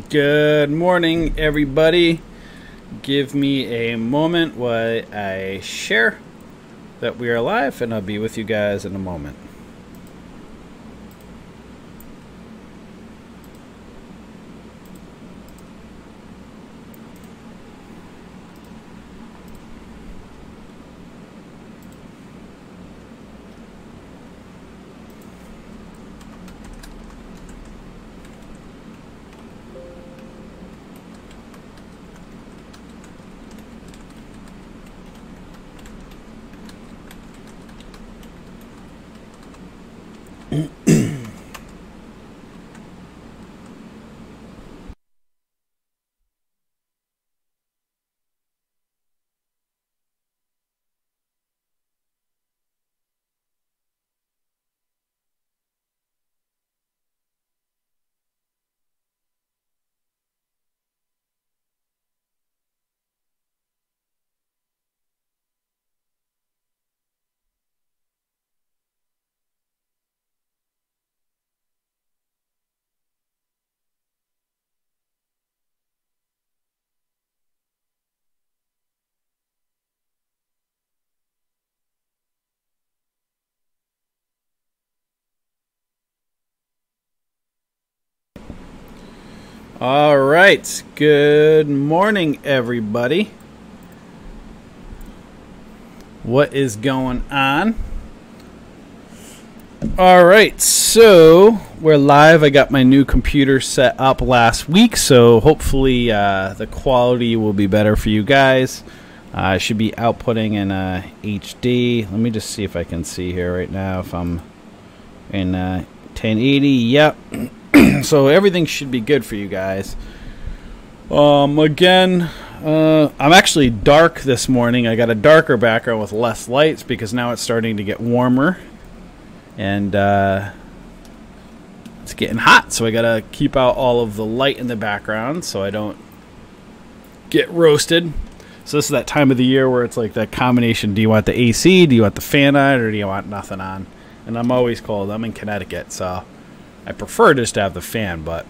Good morning, everybody. Give me a moment while I share that we are live, and I'll be with you guys in a moment. All right. Good morning, everybody. What is going on? All right. So we're live. I got my new computer set up last week, so hopefully the quality will be better for you guys. I should be outputting in HD. Let me just see if I can see here right now if I'm in 1080. Yep. So everything should be good for you guys. Again, I'm actually dark this morning. I got a darker background with less lights because now it's starting to get warmer. And it's getting hot, so I got to keep out all of the light in the background so I don't get roasted. So this is that time of the year where it's like that combination. Do you want the AC? Do you want the fan on? Or do you want nothing on? And I'm always cold. I'm in Connecticut, so I prefer just to have the fan, but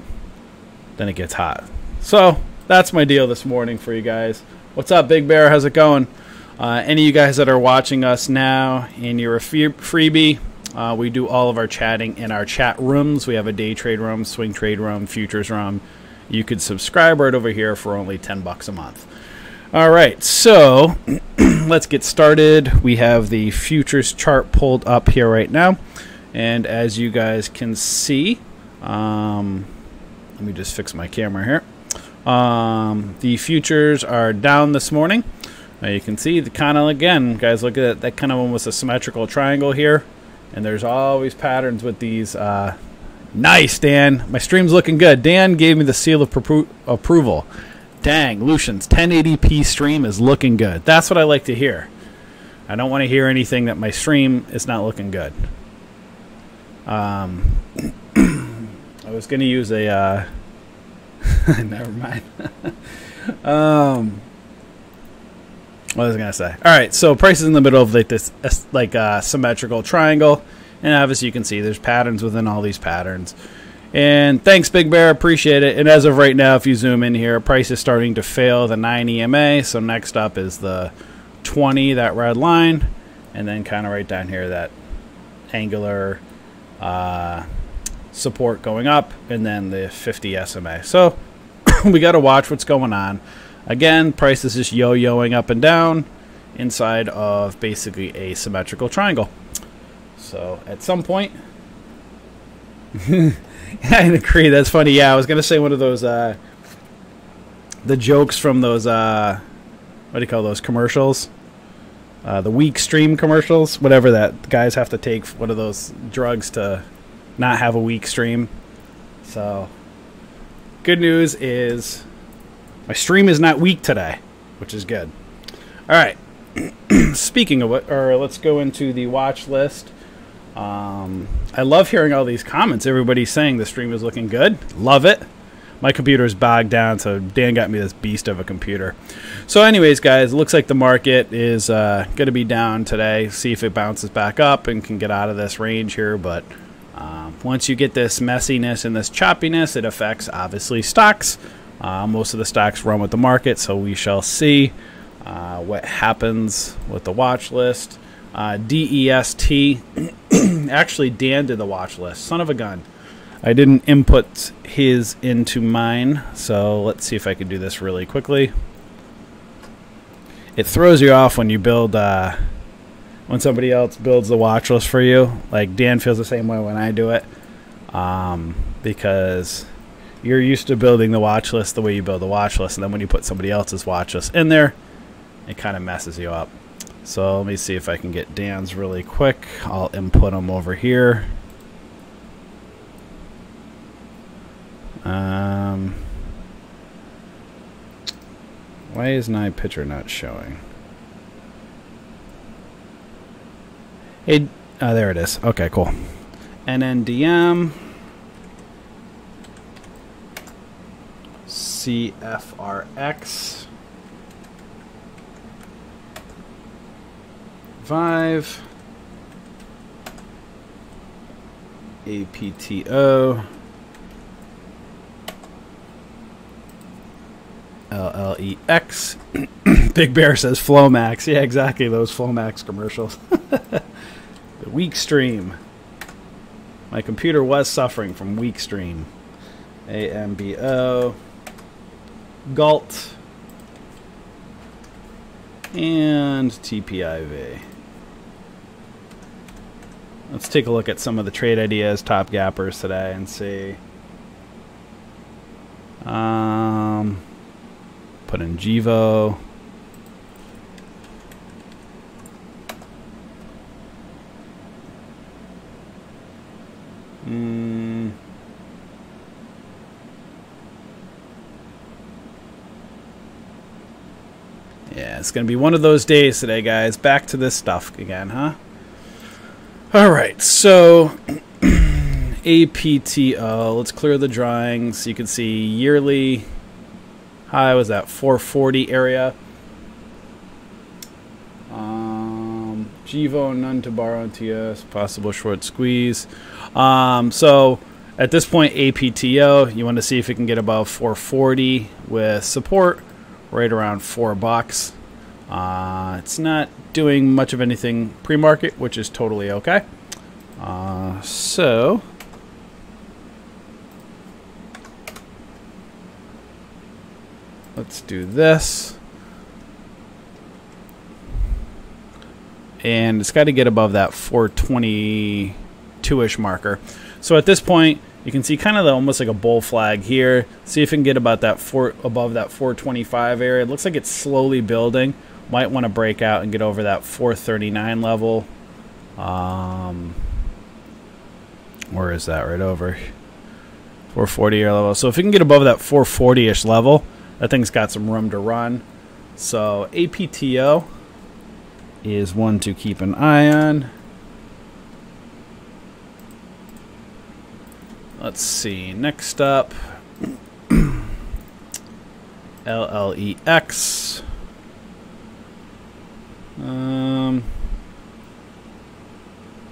then it gets hot. So that's my deal this morning for you guys. What's up, Big Bear? How's it going? Any of you guys that are watching us now and you're a freebie, we do all of our chatting in our chat rooms. We have a day trade room, swing trade room, futures room. You could subscribe right over here for only $10 a month. All right, so let's get started. We have the futures chart pulled up here right now. And as you guys can see, let me just fix my camera here. The futures are down this morning. You can see the kind of, again, guys, look at that kind of almost a symmetrical triangle here. And there's always patterns with these. Nice, Dan. My stream's looking good. Dan gave me the seal of approval. Dang, Lucian's 1080p stream is looking good. That's what I like to hear. I don't want to hear anything that my stream is not looking good. I was going to use a never mind. What was I going to say? All right, so price is in the middle of like this symmetrical triangle, and obviously you can see there's patterns within all these patterns. And thanks, Big Bear, appreciate it. And as of right now, if you zoom in here, price is starting to fail the 9 EMA. So next up is the 20, that red line, and then kind of right down here that angular support going up, and then the 50 SMA. So we got to watch what's going on. Again, price is just yo-yoing up and down inside of basically a symmetrical triangle. So at some point, I agree. That's funny. Yeah, I was gonna say one of those the jokes from those what do you call those commercials? The weak stream commercials, whatever that guys have to take one of those drugs to not have a weak stream. So good news is my stream is not weak today, which is good. All right. Speaking of what, or let's go into the watch list. I love hearing all these comments. Everybody's saying the stream is looking good. Love it. My computer is bogged down, so Dan got me this beast of a computer. So anyways, guys, it looks like the market is going to be down today. See if it bounces back up and can get out of this range here, but Once you get this messiness and this choppiness, it affects, obviously, stocks. Most of the stocks run with the market, so we shall see what happens with the watch list. DEST. Actually, Dan did the watch list. Son of a gun. I didn't input his into mine, so let's see if I can do this really quickly. It throws you off when you build, when somebody else builds the watch list for you. Like, Dan feels the same way when I do it, because you're used to building the watch list the way you build the watch list, and then when you put somebody else's watch list in there, it kind of messes you up. So let me see if I can get Dan's really quick. I'll input them over here. Why is my picture not showing? Hey, there it is. Okay, cool. NNDM. CFRX. 5. APTO. LLEX. Big Bear says Flomax. Yeah, exactly, those Flomax commercials. The weak stream. My computer was suffering from weak stream. AMBO. Galt. And TPIV. Let's take a look at some of the trade ideas, top gappers today, and see. Put in Givo. Yeah, it's going to be one of those days today, guys. Back to this stuff again, huh? All right, so APTO. Let's clear the drawings. You can see yearly high was that 440 area. Givo, none to borrow NTS, possible short squeeze. So at this point, APTO, you want to see if it can get above 440 with support right around $4. It's not doing much of anything pre-market, which is totally okay. So let's do this. And it's got to get above that 422-ish marker. So at this point, you can see kind of almost like a bull flag here. See if it can get about that above that 425 area. It looks like it's slowly building. Might want to break out and get over that 439 level. Where is that? Right over 440 year level. So if it can get above that 440-ish level, that thing's got some room to run. So APTO is one to keep an eye on. Let's see. Next up, LLEX.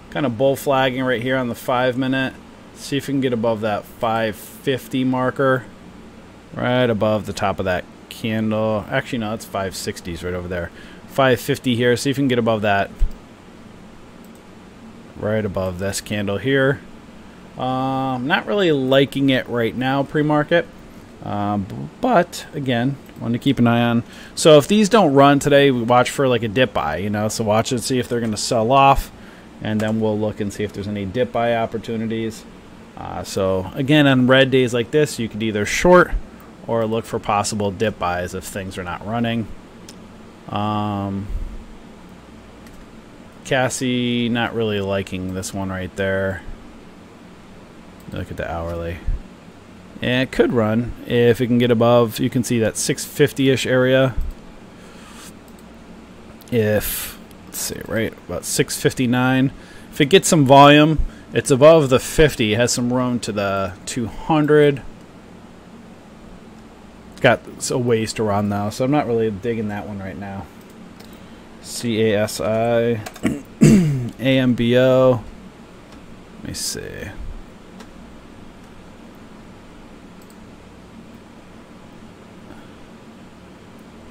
Kind of bull flagging right here on the 5-minute. See if we can get above that 550 marker. Right above the top of that candle. Actually, no, it's 560s right over there. 550 here. See if we can get above that. Right above this candle here. Not really liking it right now, pre-market. But, again, want to keep an eye on. So if these don't run today, we watch for like a dip buy, you know. So watch and see if they're going to sell off. And then we'll look and see if there's any dip buy opportunities. So, again, on red days like this, you could either short or look for possible dip buys if things are not running. Cassie, not really liking this one right there. Look at the hourly. And it could run if it can get above. You can see that 650-ish area. If, let's see, right about 659. If it gets some volume, it's above the 50. It has some room to the 200. Got a ways to run though, so I'm not really digging that one right now. CASI, AMBO. Let me see.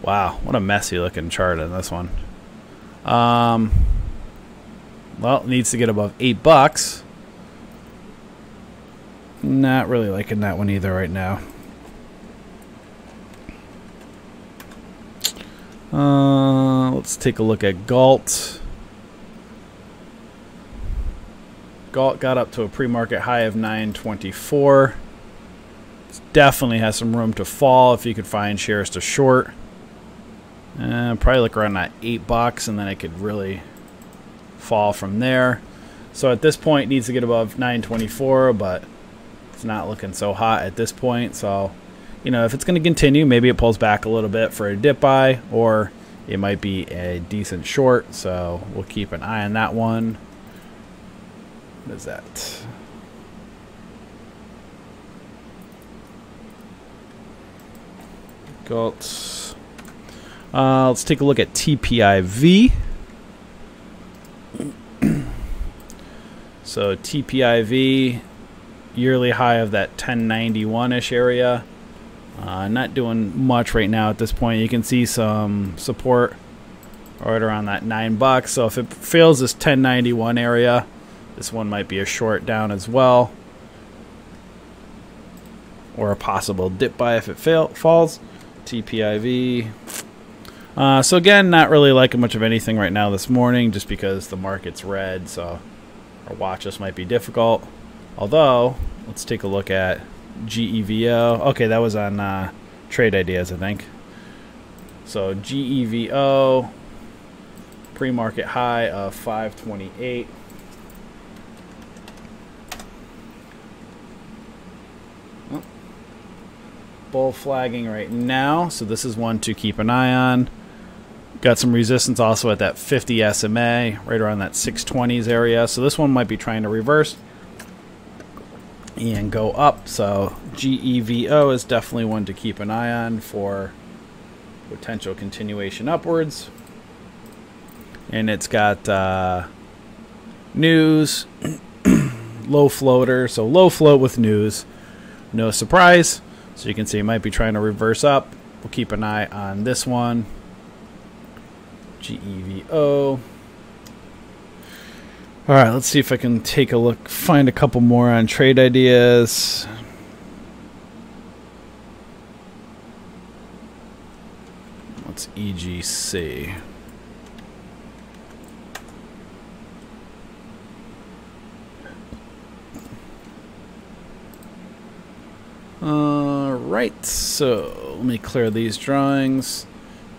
Wow, what a messy looking chart in this one. Well, it needs to get above $8. Not really liking that one either right now. Let's take a look at Galt. Galt got up to a pre-market high of 924. Definitely has some room to fall if you could find shares to short. Probably look around that $8, and then it could really fall from there. So at this point, it needs to get above 924, but it's not looking so hot at this point. So, you know, if it's going to continue, maybe it pulls back a little bit for a dip buy, or it might be a decent short. So we'll keep an eye on that one. What is that? Galt. Let's take a look at TPIV. So TPIV, yearly high of that 1091-ish area. Not doing much right now at this point. You can see some support right around that $9. So if it fails this 1091 area, this one might be a short down as well, or a possible dip buy if it falls. TPIV. So again, not really liking much of anything right now this morning, just because the market's red, so our watch list might be difficult. Although, let's take a look at GEVO. Okay, that was on Trade Ideas, I think. So GEVO, pre-market high of 528. Bull flagging right now, so this is one to keep an eye on. Got some resistance also at that 50 SMA, right around that 620s area. So this one might be trying to reverse and go up. So GEVO is definitely one to keep an eye on for potential continuation upwards. And it's got news, low floater, so low float with news. No surprise. So you can see it might be trying to reverse up. We'll keep an eye on this one. GEVO. All right, let's see if I can take a look, find a couple more on Trade Ideas. What's EGC? Right, so let me clear these drawings.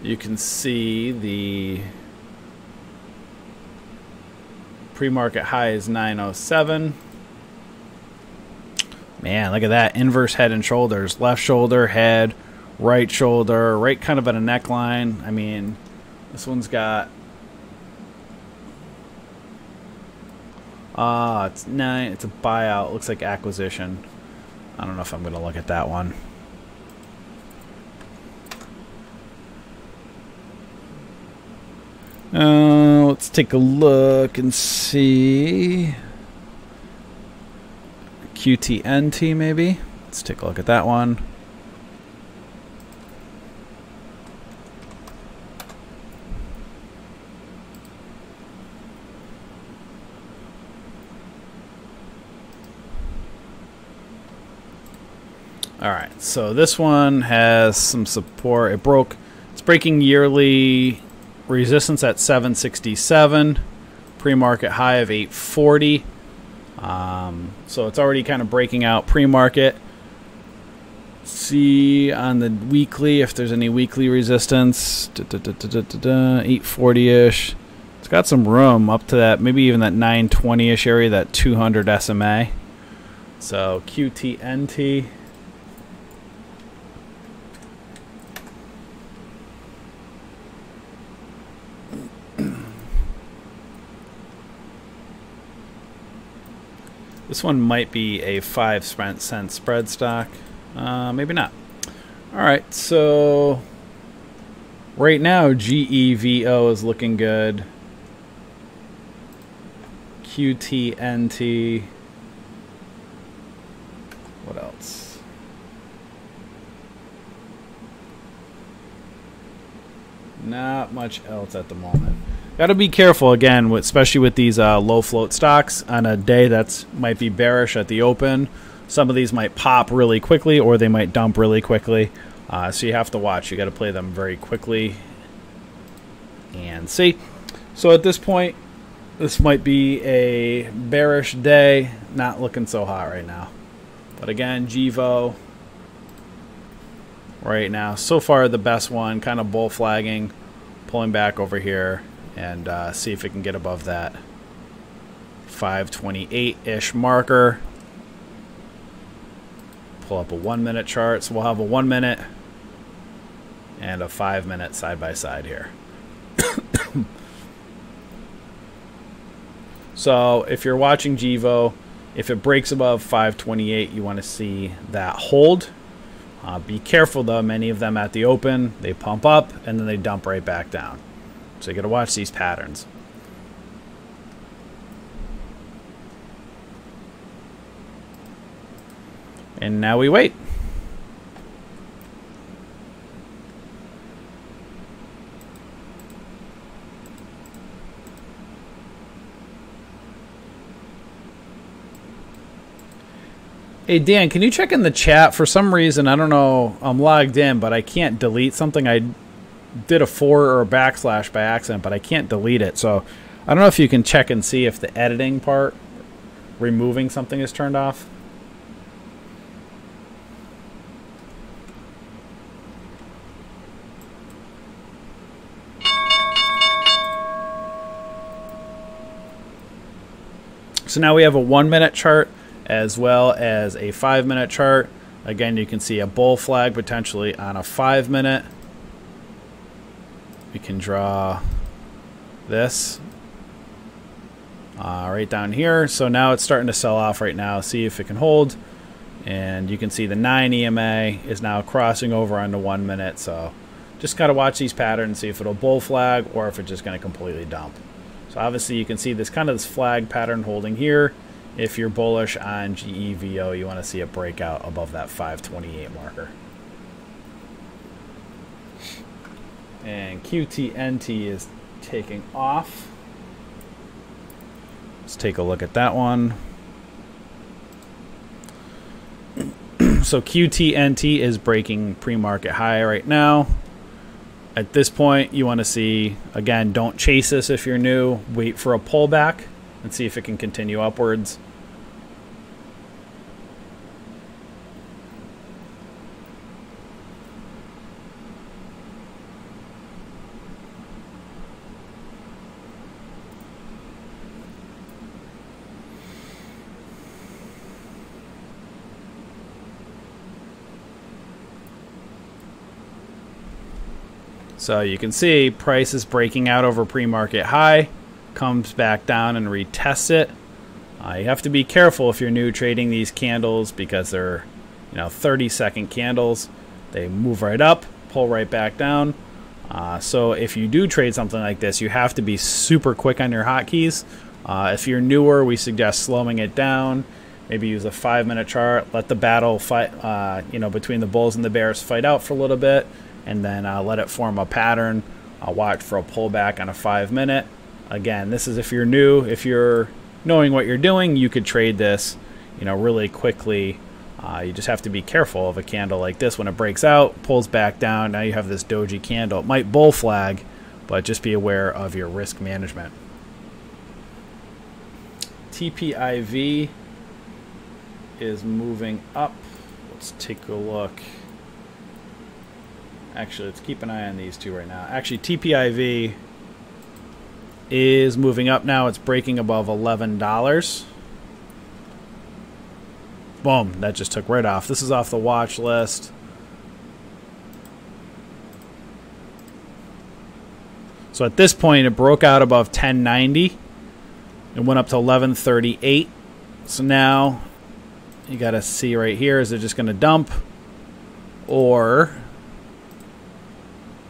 You can see the pre-market high is 907. Man, look at that. Inverse head and shoulders. Left shoulder, head, right shoulder, right kind of at a neckline. I mean, this one's got... it's 9. It's a buyout. Looks like acquisition. I don't know if I'm going to look at that one. Let's take a look and see. QTNT maybe. Let's take a look at that one. All right, so this one has some support. It's breaking yearly resistance at 767, pre-market high of 840. So it's already kind of breaking out pre-market. See on the weekly if there's any weekly resistance. 840-ish. It's got some room up to that, maybe even that 920-ish area, that 200 SMA. So QTNT. This one might be a 5-cent spread stock. Maybe not. All right, so right now GEVO is looking good. QTNT. Not much else at the moment. Got to be careful again, especially with these low float stocks on a day that's might be bearish at the open. Some of these might pop really quickly, or they might dump really quickly. So you have to watch. You got to play them very quickly and see. So at this point, this might be a bearish day. Not looking so hot right now. But again, GVO right now, so far the best one. Kind of bull flagging, pulling back over here, and see if it can get above that 528-ish marker. Pull up a 1 minute chart. So we'll have a 1 minute and a 5 minute side by side here. So if you're watching GVO, if it breaks above 528, you want to see that hold. Be careful though, many of them at the open, they pump up and then they dump right back down. So you got to watch these patterns. And now we wait. Hey, Dan, can you check in the chat? For some reason, I don't know, I'm logged in, but I can't delete something. I did a forward or a backslash by accident, but I can't delete it. So I don't know if you can check and see if the editing part, removing something, is turned off. So now we have a 1 minute chart as well as a 5 minute chart. Again, you can see a bull flag potentially on a 5 minute. We can draw this right down here. So now it's starting to sell off right now. See if it can hold. And you can see the 9 EMA is now crossing over onto 1 minute. So just got to watch these patterns, see if it'll bull flag or if it's just going to completely dump. So obviously you can see this kind of this flag pattern holding here. If you're bullish on GEVO, you want to see it break out above that 528 marker. And QTNT is taking off. Let's take a look at that one. So QTNT is breaking pre-market high right now. At this point, you want to see, again, don't chase this if you're new. Wait for a pullback and see if it can continue upwards. So you can see price is breaking out over pre-market high, comes back down and retests it. You have to be careful if you're new trading these candles because they're 30-second candles. They move right up, pull right back down. So if you do trade something like this, you have to be super quick on your hotkeys. If you're newer, we suggest slowing it down. Maybe use a 5 minute chart. Let the battle fight, between the bulls and the bears fight out for a little bit. And then let it form a pattern. Watch for a pullback on a 5 minute. Again, this is if you're new. If you're knowing what you're doing, you could trade this, really quickly. You just have to be careful of a candle like this. When it breaks out, pulls back down, now you have this doji candle. It might bull flag, but just be aware of your risk management. TPIV is moving up. Let's take a look. Actually, let's keep an eye on these two right now. Actually, TPIV is moving up now. It's breaking above $11. Boom, that just took right off. This is off the watch list. So at this point, it broke out above 1090. It went up to 1138. So now you got to see right here, is it just going to dump or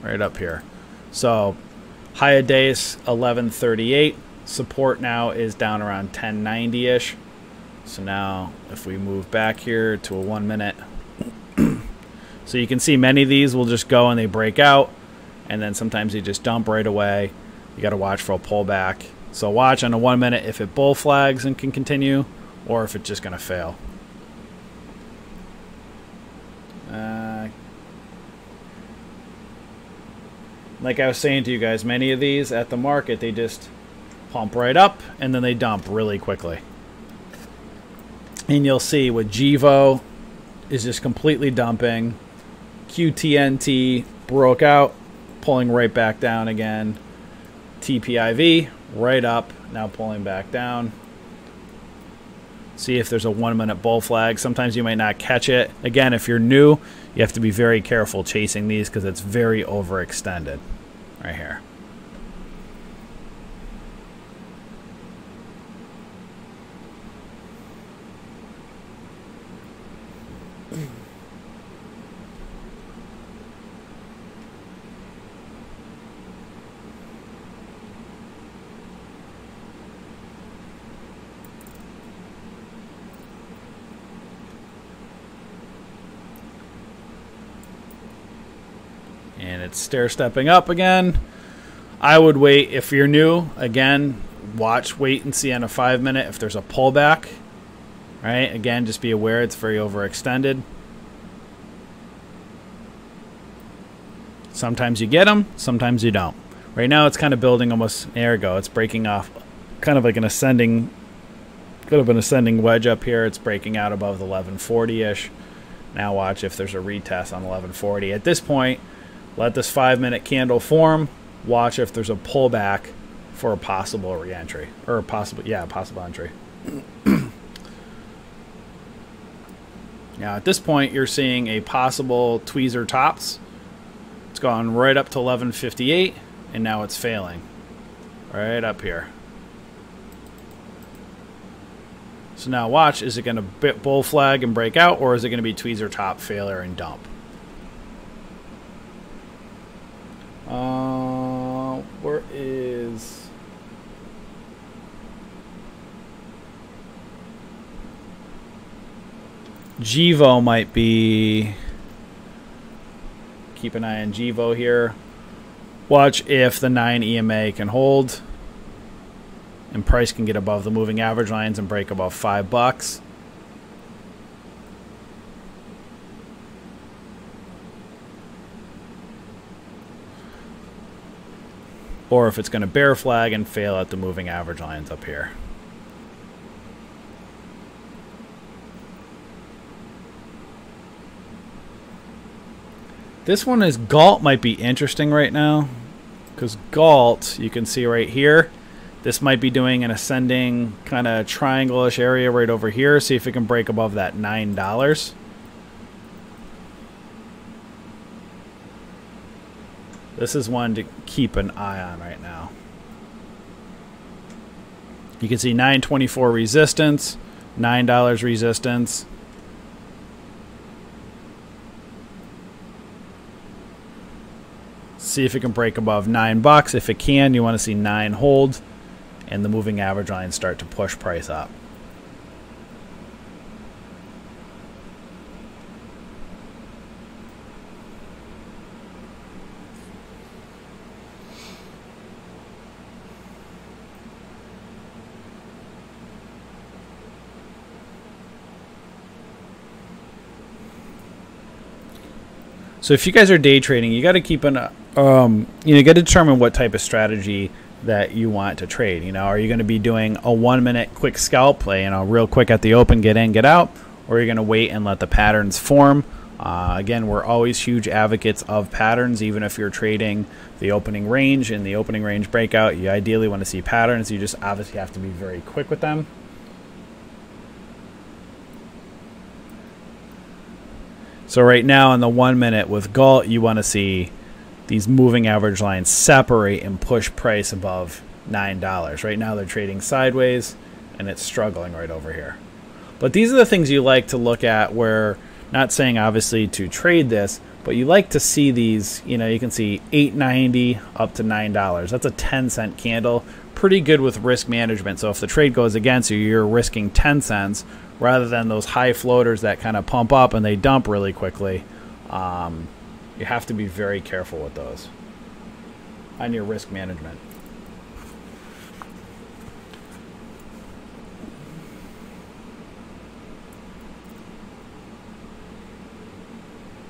right up here? So high of days 1138, support now is down around 1090-ish. So now if we move back here to a 1 minute, so you can see many of these will just go and they break out and then sometimes they just dump right away. You got to watch for a pullback. So watch on a 1 minute if it bull flags and can continue, or if it's just going to fail. Like I was saying to you guys, many of these at the market, they just pump right up and then they dump really quickly. And you'll see with GVO is just completely dumping. QTNT broke out, pulling right back down again. TPIV right up, now pulling back down. See if there's a 1 minute bull flag. Sometimes you might not catch it. Again, if you're new, you have to be very careful chasing these because it's very overextended right here. And it's stair-stepping up again. I would wait if you're new. Again, wait and see on a 5 minute if there's a pullback. Right? Again, just be aware it's very overextended. Sometimes you get them, sometimes you don't. Right now it's kind of building almost, there we go, it's breaking off kind of like an ascending, could have been ascending wedge up here. It's breaking out above the 1140-ish. Now watch if there's a retest on 1140. At this point, let this 5 minute candle form. Watch if there's a pullback for a possible re-entry. Or a possible entry. Now at this point, you're seeing a possible tweezer tops. It's gone right up to 1158, and now it's failing. Right up here. So now watch, is it going to bull flag and break out, or is it going to be tweezer top, failure, and dump? Where is... GVO might be... Keep an eye on GVO here. Watch if the 9 EMA can hold. And price can get above the moving average lines and break above $5. Or if it's going to bear flag and fail at the moving average lines up here. This one is Galt might be interesting right now, because Galt, you can see right here, this might be doing an ascending kind of triangle-ish area right over here. See if it can break above that $9. This is one to keep an eye on right now. You can see $9.24 resistance, $9 resistance. See if it can break above $9. If it can, you want to see 9 hold and the moving average line start to push price up. So if you guys are day trading, you got to keep an, you got to determine what type of strategy that you want to trade. You know, are you going to be doing a 1 minute quick scalp play, you know, real quick at the open, get in, get out, or are you going to wait and let the patterns form? Again, we're always huge advocates of patterns, even if you're trading the opening range and the opening range breakout. You ideally want to see patterns. You just obviously have to be very quick with them. So right now in the 1 minute with Galt, you want to see these moving average lines separate and push price above $9. Right now they're trading sideways and it's struggling right over here. But these are the things you like to look at, where, not saying obviously to trade this, but you like to see these, you know, you can see $8.90 up to $9. That's a 10-cent candle. Pretty good with risk management. So if the trade goes against you, you're risking 10 cents rather than those high floaters that kind of pump up and they dump really quickly. You have to be very careful with those. on your risk management.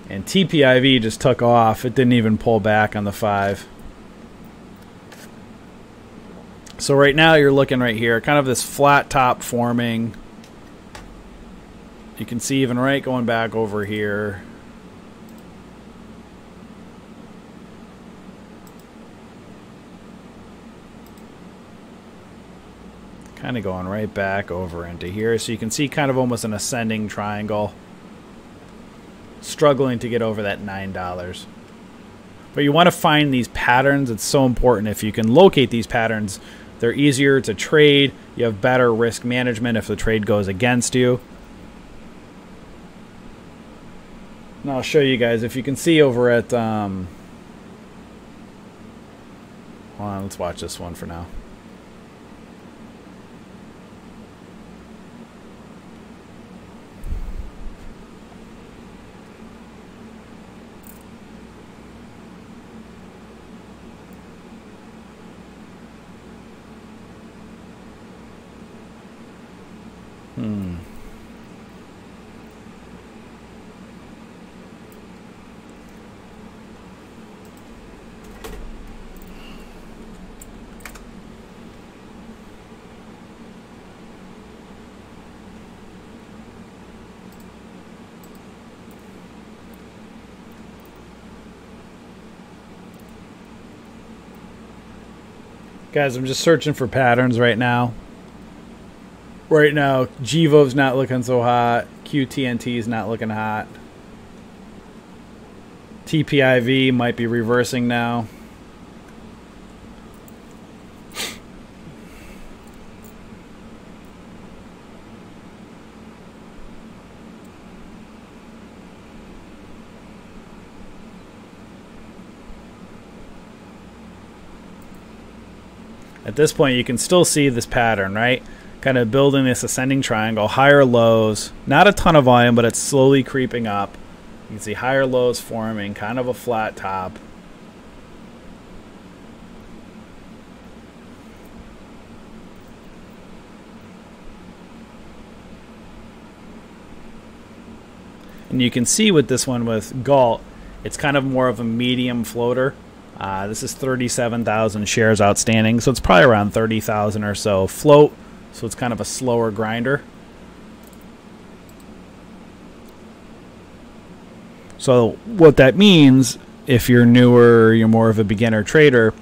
And TPIV just took off. It didn't even pull back on the 5. So right now you're looking right here, kind of this flat top forming. You can see even right going back over here. Kind of going right back over into here. So you can see kind of almost an ascending triangle. Struggling to get over that $9. But you want to find these patterns. It's so important. If you can locate these patterns, they're easier to trade. You have better risk management if the trade goes against you. And I'll show you guys. If you can see over at... hold on, let's watch this one for now. Guys, I'm just searching for patterns right now. Right now, GVO's not looking so hot. QTNT's not looking hot. TPIV might be reversing now. At this point, you can still see this pattern, right? Kind of building this ascending triangle, higher lows, not a ton of volume, but it's slowly creeping up. You can see higher lows forming, kind of a flat top. And you can see with this one with Galt, it's kind of more of a medium floater. This is 37,000 shares outstanding, so it's probably around 30,000 or so float. So it's kind of a slower grinder. So what that means, if you're newer, you're more of a beginner trader,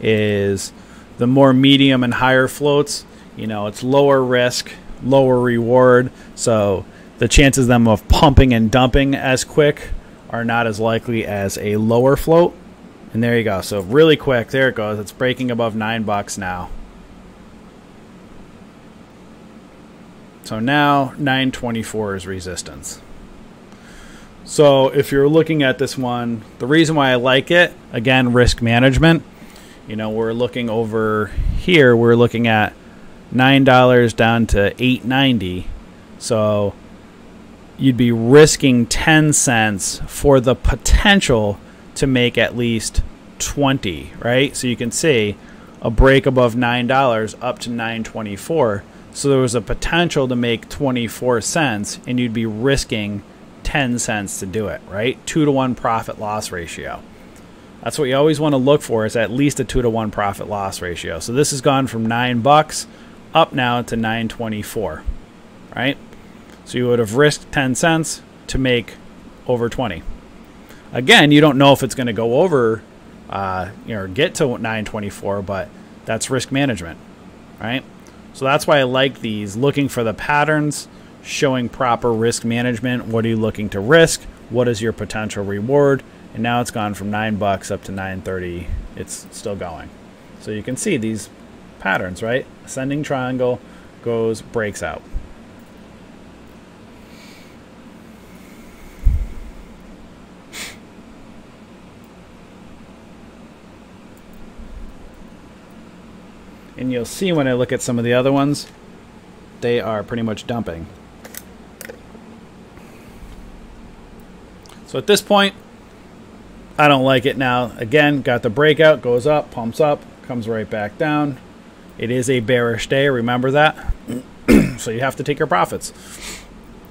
is the more medium and higher floats, you know, it's lower risk, lower reward. So the chances of them of pumping and dumping as quick are not as likely as a lower float. And there you go. So really quick, there it goes. It's breaking above $9 now. So now 924 is resistance. So if you're looking at this one, the reason why I like it, again, risk management. You know, we're looking over here, we're looking at $9 down to $8.90. So you'd be risking 10 cents for the potential to make at least 20, right? So you can see a break above $9 up to $9.24. So there was a potential to make 24 cents, and you'd be risking 10 cents to do it, right? 2-to-1 profit loss ratio. That's what you always want to look for, is at least a 2-to-1 profit loss ratio. So this has gone from $9 up now to $9.24, right? So you would have risked 10 cents to make over 20. Again, you don't know if it's going to go over, get to 924, but that's risk management, right? So that's why I like these, looking for the patterns, showing proper risk management. What are you looking to risk? What is your potential reward? And now it's gone from $9 up to $9.30. It's still going. So you can see these patterns, right? Ascending triangle goes, breaks out. And you'll see when I look at some of the other ones, they are pretty much dumping. So at this point, I don't like it now. Again, got the breakout, goes up, pumps up, comes right back down. It is a bearish day, remember that. So you have to take your profits.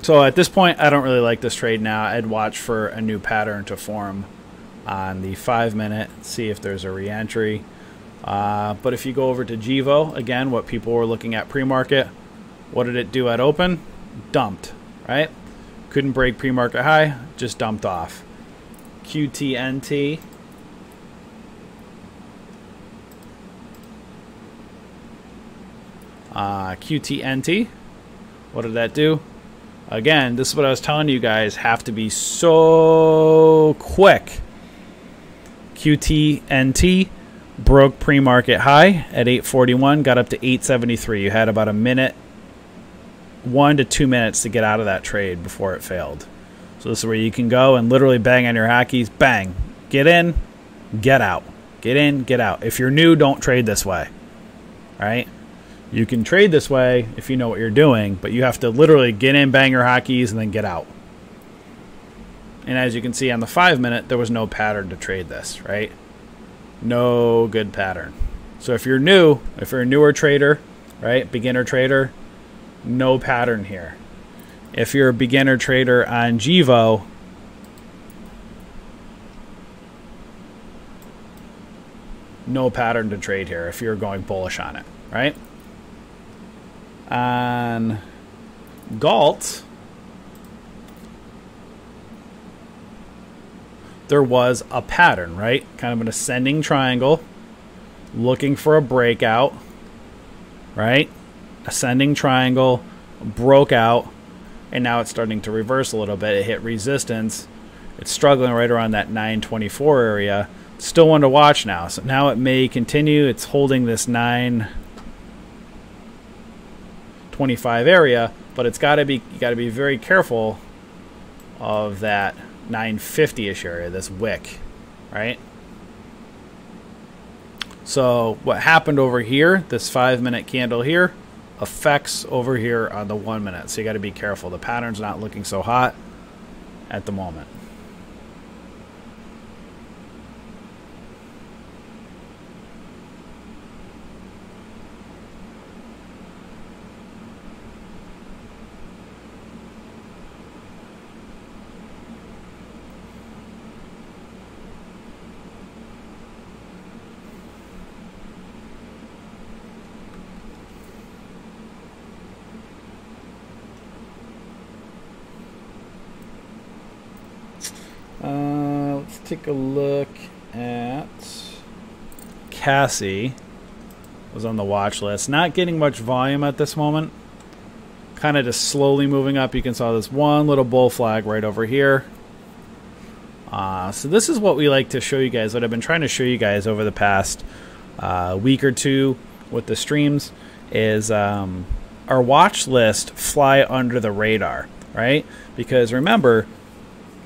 So at this point, I don't really like this trade now. I'd watch for a new pattern to form on the 5-minute, see if there's a re-entry. But if you go over to GIVO, again, what people were looking at pre-market, what did it do at open? Dumped, right? Couldn't break pre-market high, just dumped off. QTNT. QTNT. What did that do? Again, this is what I was telling you guys, have to be so quick. QTNT broke pre-market high at 841, got up to 873. You had about a minute, 1 to 2 minutes to get out of that trade before it failed. So this is where you can go and literally bang on your hotkeys, bang, get in, get out, get in, get out. If you're new, don't trade this way, all right? You can trade this way if you know what you're doing, but you have to literally get in, bang your hotkeys, and then get out. And as you can see on the 5-minute, there was no pattern to trade this, right? No good pattern. So if you're new, if you're a newer trader, right, beginner trader, no pattern here. If you're a beginner trader on GIVO, no pattern to trade here if you're going bullish on it, right? On Galt, there was a pattern, right? Kind of an ascending triangle, looking for a breakout, right? Ascending triangle, broke out, and now it's starting to reverse a little bit. It hit resistance. It's struggling right around that 924 area. Still one to watch now. So now it may continue. It's holding this 925 area, but it's got to be, you got to be very careful of that 950-ish area, this wick, right? So what happened over here, this 5-minute candle here, affects over here on the 1 minute. So you got to be careful. The pattern's not looking so hot at the moment. Let's take a look at Cassie. Was on the watch list. Not getting much volume at this moment. Kind of just slowly moving up. You can saw this one little bull flag right over here. So this is what we like to show you guys. What I've been trying to show you guys over the past week or two with the streams is our watch list fly under the radar, right? Because remember,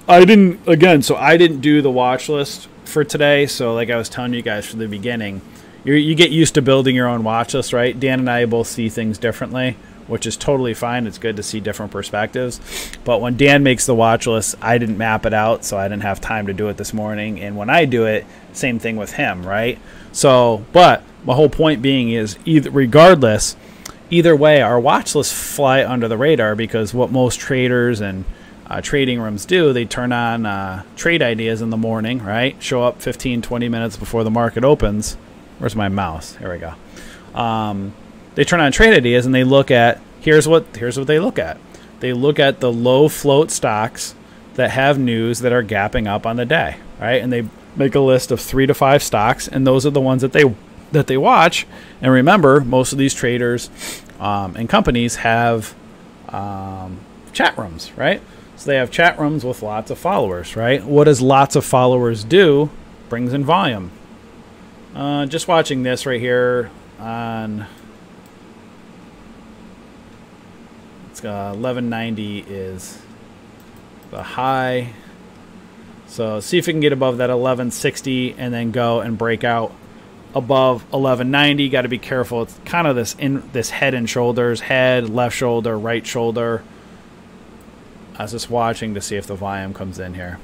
I didn't do the watch list for today. So like I was telling you guys from the beginning, you get used to building your own watch list, right? Dan and I both see things differently, which is totally fine. It's good to see different perspectives. But when Dan makes the watch list, I didn't map it out, so I didn't have time to do it this morning. And when I do it, same thing with him, right? So, but my whole point being is either way, our watch lists fly under the radar because what most traders and trading rooms do, they turn on trade ideas in the morning, right? Show up 15, 20 minutes before the market opens. Where's my mouse? Here we go. They turn on trade ideas and they look at, here's what they look at. They look at the low float stocks that have news that are gapping up on the day, right? And they make a list of 3 to 5 stocks, and those are the ones that they watch. And remember, most of these traders and companies have chat rooms, right? So they have chat rooms with lots of followers, right? What does lots of followers do? Brings in volume. Just watching this right here on 1190 is the high. So see if we can get above that 1160 and then go and break out above 1190. Got to be careful. It's kind of this head and shoulders, head, left shoulder, right shoulder. I was just watching to see if the volume comes in here.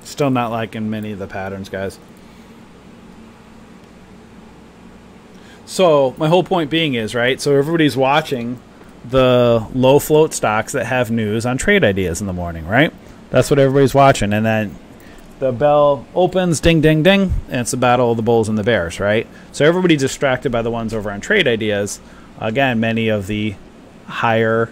Still not liking many of the patterns, guys. So my whole point being is, right, so everybody's watching the low float stocks that have news on trade ideas in the morning, right? That's what everybody's watching. And then the bell opens, ding, ding, ding, and it's the battle of the bulls and the bears, right? So everybody's distracted by the ones over on trade ideas. Again, many of the higher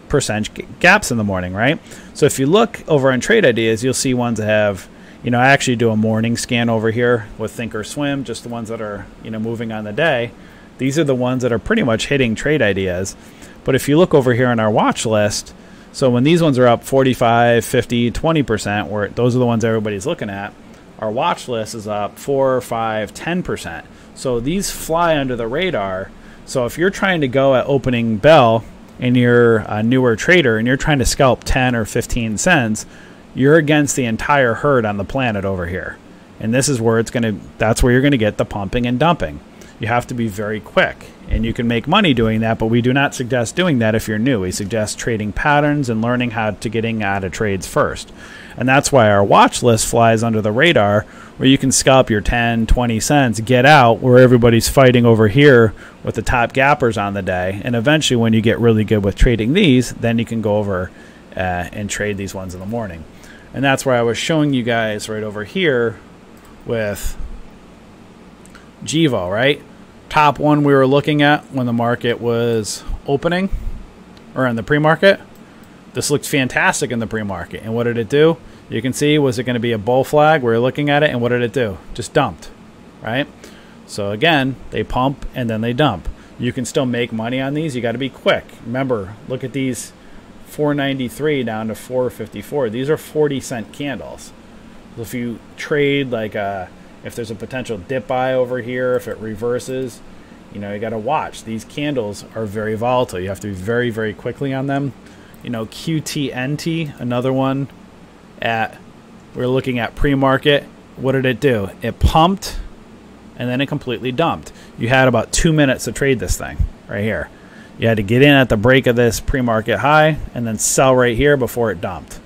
percentage gaps in the morning, right? So if you look over on trade ideas, you'll see ones that have, you know, I actually do a morning scan over here with Thinkorswim, just the ones that are, you know, moving on the day. These are the ones that are pretty much hitting trade ideas. But if you look over here on our watch list, so when these ones are up 45, 50, 20%, where those are the ones everybody's looking at, our watch list is up 4, 5, 10%. So these fly under the radar. So if you're trying to go at opening bell and you're a newer trader and you're trying to scalp 10 or 15 cents, you're against the entire herd on the planet over here. And this is where it's going to, that's where you're going to get the pumping and dumping. You have to be very quick, and you can make money doing that, but we do not suggest doing that if you're new. We suggest trading patterns and learning how to getting out of trades first. And that's why our watch list flies under the radar, where you can scalp your 10, 20 cents, get out where everybody's fighting over here with the top gappers on the day. And eventually when you get really good with trading these, then you can go over and trade these ones in the morning. And that's where I was showing you guys right over here with Gevo, right? Top one we were looking at when the market was opening, or in the pre-market. This looked fantastic in the pre-market. And what did it do? You can see, was it going to be a bull flag? We were looking at it, and what did it do? Just dumped, right? So again, they pump and then they dump. You can still make money on these. You got to be quick. Remember, look at these 493 down to 454. These are 40-cent candles. So if you trade like if there's a potential dip buy over here, if it reverses, you know, you got to watch. These candles are very volatile. You have to be very, very quickly on them. You know, QTNT, another one we're looking at pre-market. What did it do? It pumped and then it completely dumped. You had about 2 minutes to trade this thing right here. You had to get in at the break of this pre-market high and then sell right here before it dumped.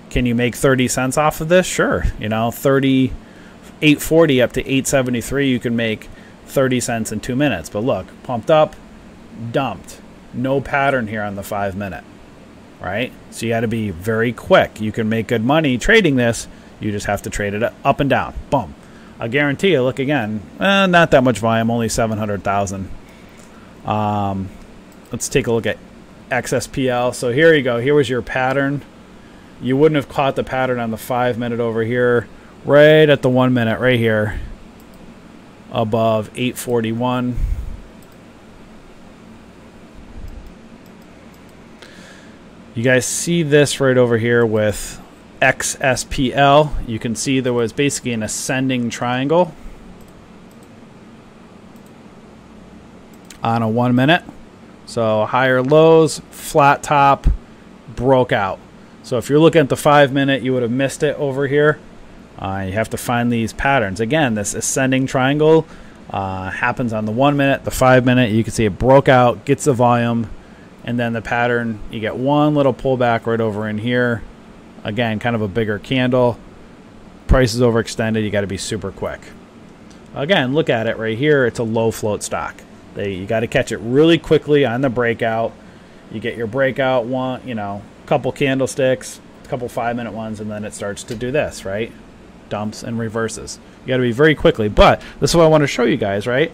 Can you make 30 cents off of this? Sure. You know, 840 up to 873, you can make 30 cents in 2 minutes. But look, pumped up, dumped. No pattern here on the 5 minute, right? So you got to be very quick. You can make good money trading this. You just have to trade it up and down. Boom. I guarantee you, look again, not that much volume, only 700,000. Let's take a look at XSPL. So here you go. Here was your pattern. You wouldn't have caught the pattern on the 5 minute over here. Right at the 1 minute right here above 841. You guys see this right over here with XSPL. You can see there was basically an ascending triangle on a 1 minute. So higher lows, flat top, broke out. So if you're looking at the 5 minute, you would have missed it over here. You have to find these patterns. Again, this ascending triangle happens on the 1 minute, the 5 minute. You can see it broke out, gets the volume, and then the pattern, you get one little pullback right over in here. Again, kind of a bigger candle. Price is overextended. You got to be super quick. Again, look at it right here. It's a low float stock. You got to catch it really quickly on the breakout. You get your breakout one, you know, couple candlesticks, a couple 5 minute ones, and then it starts to do this, right? Dumps and reverses. You got to be very quickly. But this is what I want to show you guys, right?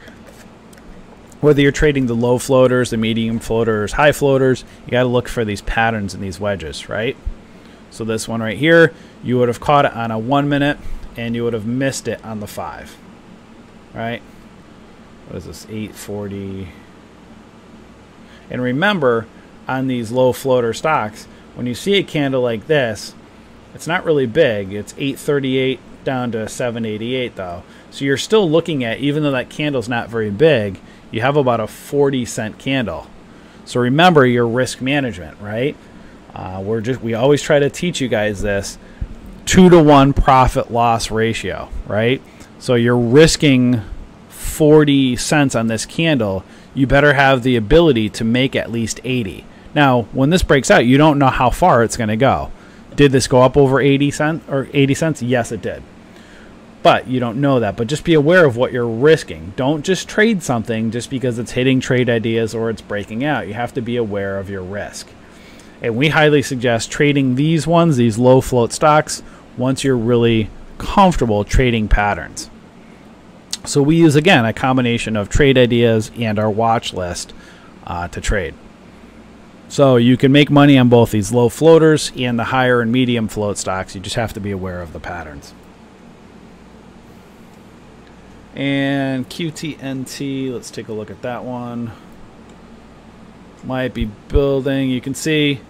Whether you're trading the low floaters, the medium floaters, high floaters, you got to look for these patterns and these wedges, right? So this one right here, you would have caught it on a 1 minute and you would have missed it on the 5, right? What is this, 840? And remember, on these low floater stocks, when you see a candle like this, it's not really big. It's 838 down to 788 though. So you're still looking at, even though that candle's not very big, you have about a 40-cent candle. So remember your risk management, right? We always try to teach you guys this 2-to-1 profit loss ratio, right? So you're risking 40 cents on this candle. You better have the ability to make at least 80. Now, when this breaks out, you don't know how far it's going to go. Did this go up over 80 cents or 80 cents? Yes, it did. But you don't know that. But just be aware of what you're risking. Don't just trade something just because it's hitting trade ideas or it's breaking out. You have to be aware of your risk. And we highly suggest trading these ones, these low float stocks, once you're really comfortable trading patterns. So we use, again, a combination of trade ideas and our watch list to trade. So you can make money on both these low floaters and the higher and medium float stocks. You just have to be aware of the patterns. And QTNT, let's take a look at that one. Might be building. You can see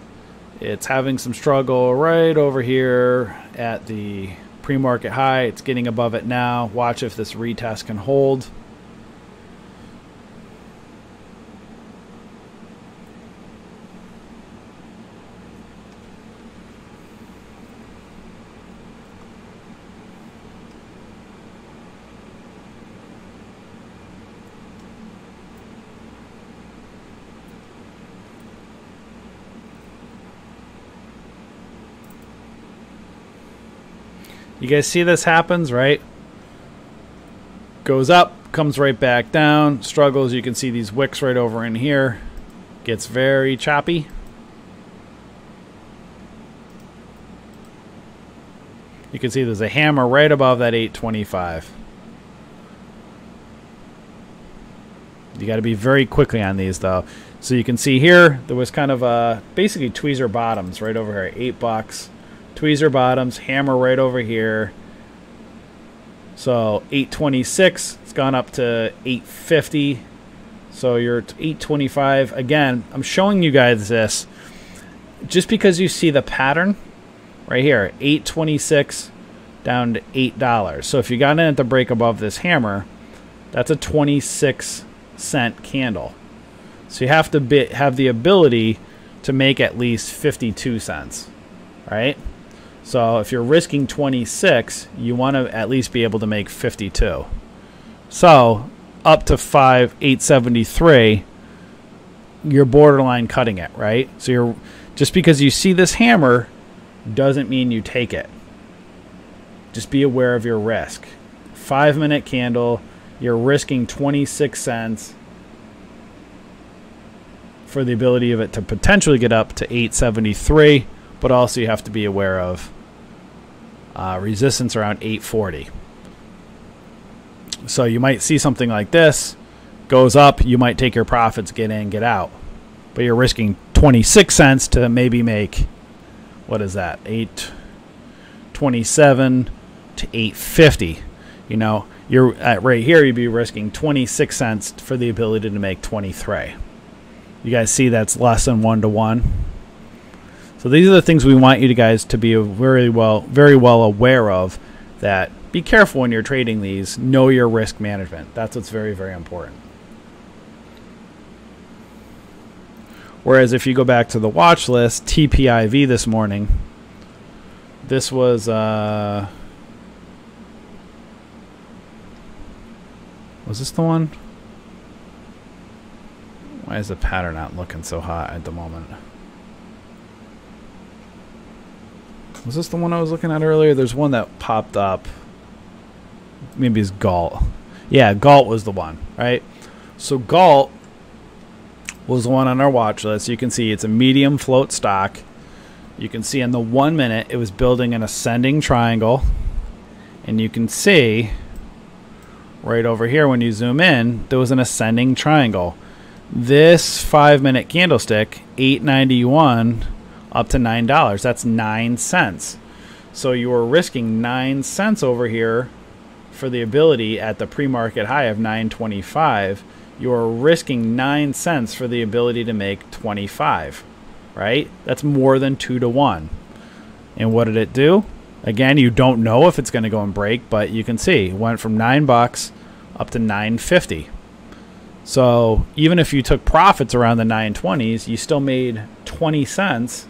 it's having some struggle right over here at the pre-market high. It's getting above it now. Watch if this retest can hold. You guys see this happens, right? Goes up, comes right back down, struggles. You can see these wicks right over in here. Gets very choppy. You can see there's a hammer right above that 825. You got to be very quickly on these, though. So you can see here, there was kind of basically tweezer bottoms right over here, $8. Tweezer bottoms, hammer right over here. So 826, it's gone up to 850. So you're at 825. Again, I'm showing you guys this just because you see the pattern right here, 826 down to $8. So if you got in at the break above this hammer, that's a 26-cent candle. So you have to have the ability to make at least 52 cents, right? So if you're risking 26, you want to at least be able to make 52. So up to 873, you're borderline cutting it, right? So you're just because you see this hammer doesn't mean you take it. Just be aware of your risk. 5-minute candle, you're risking 26 cents for the ability of it to potentially get up to 873. But also you have to be aware of resistance around 840. So you might see something like this, goes up, you might take your profits, get in, get out. But you're risking 26 cents to maybe make, what is that, 827 to 850. You know, you're at right here, you'd be risking 26 cents for the ability to make 23. You guys see that's less than 1 to 1. So these are the things we want you guys to be very well aware of. That be careful when you're trading these. Know your risk management. That's what's very, very important. Whereas if you go back to the watch list, TPIV this morning, this was this the one? Why is the pattern not looking so hot at the moment? Was this the one I was looking at earlier? There's one that popped up. Maybe it's Galt. Yeah, Galt was the one, right? So Galt was the one on our watch list. You can see it's a medium float stock. You can see in the 1 minute it was building an ascending triangle. And you can see right over here when you zoom in, there was an ascending triangle. This 5-minute candlestick, 891 up to $9. That's 9 cents. So you were risking 9 cents over here for the ability at the pre-market high of 9.25. You are risking 9 cents for the ability to make 25, right? That's more than 2 to 1. And what did it do? Again, you don't know if it's going to go and break, but you can see it went from $9 up to $9.50. So even if you took profits around the 920s, you still made 20 cents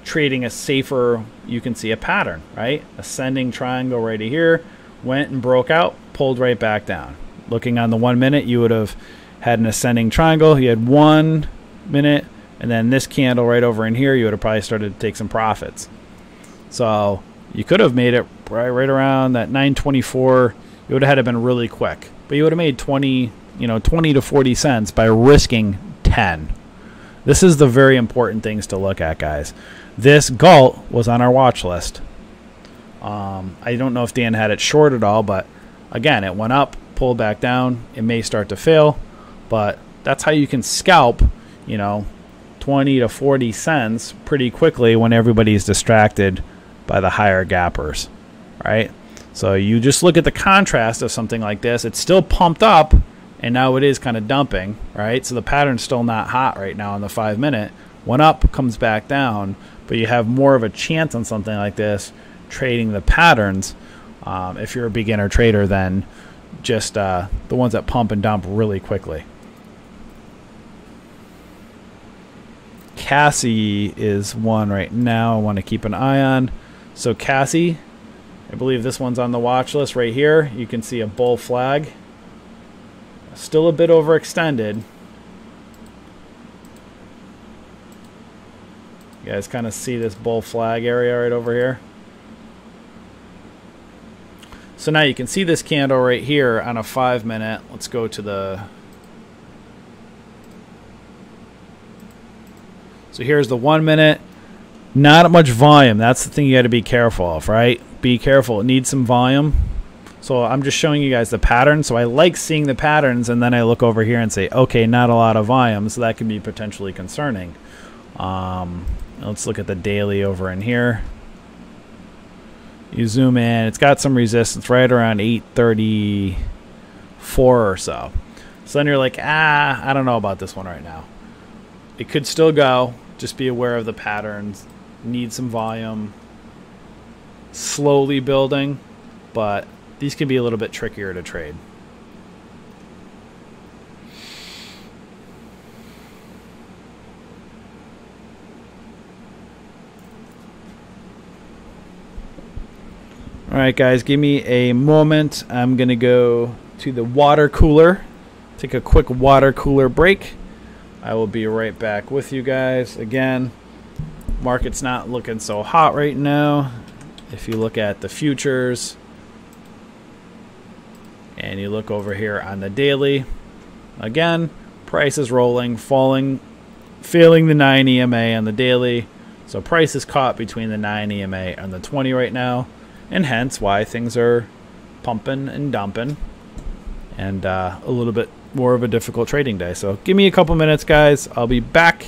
trading a safer, you can see a pattern, right? Ascending triangle right here, went and broke out, pulled right back down. Looking on the 1 minute, you would have had an ascending triangle. You had 1 minute, and then this candle right over in here, you would have probably started to take some profits. So you could have made it right around that 924. You would have had to been really quick, but you would have made 20 to 40 cents by risking 10. This is the very important things to look at, guys. This galt was on our watch list. I don't know if Dan had it short at all, but again, it went up, pulled back down. It may start to fail, but that's how you can scalp, 20 to 40 cents pretty quickly when everybody's distracted by the higher gappers, right? So you just look at the contrast of something like this. It's still pumped up, and now it is kind of dumping, right? So the pattern's still not hot right now on the 5 minute. Went up, comes back down, but you have more of a chance on something like this trading the patterns if you're a beginner trader than just the ones that pump and dump really quickly. Cassie is one right now I want to keep an eye on. So Cassie, I believe this one's on the watch list right here. You can see a bull flag. Still a bit overextended. You guys kind of see this bull flag area right over here. So now you can see this candle right here on a 5 minute. Let's go to the... So here's the 1 minute. Not much volume. That's the thing you got to be careful of, right? Be careful. It needs some volume. So I'm just showing you guys the pattern. So I like seeing the patterns, and then I look over here and say, okay, not a lot of volume. So that can be potentially concerning. Let's look at the daily over in here. You zoom in. It's got some resistance right around 834 or so. So then you're like, I don't know about this one right now. It could still go. Just be aware of the patterns. Need some volume. Slowly building, but these can be a little bit trickier to trade. All right, guys, give me a moment. I'm going to go to the water cooler, take a quick water cooler break. I will be right back with you guys. Again, market's not looking so hot right now. If you look at the futures and you look over here on the daily, again, price is rolling, falling, failing the 9 EMA on the daily. So price is caught between the 9 EMA and the 20 right now, and hence why things are pumping and dumping and a little bit more of a difficult trading day. So give me a couple minutes, guys. I'll be back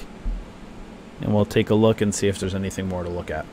and we'll take a look and see if there's anything more to look at.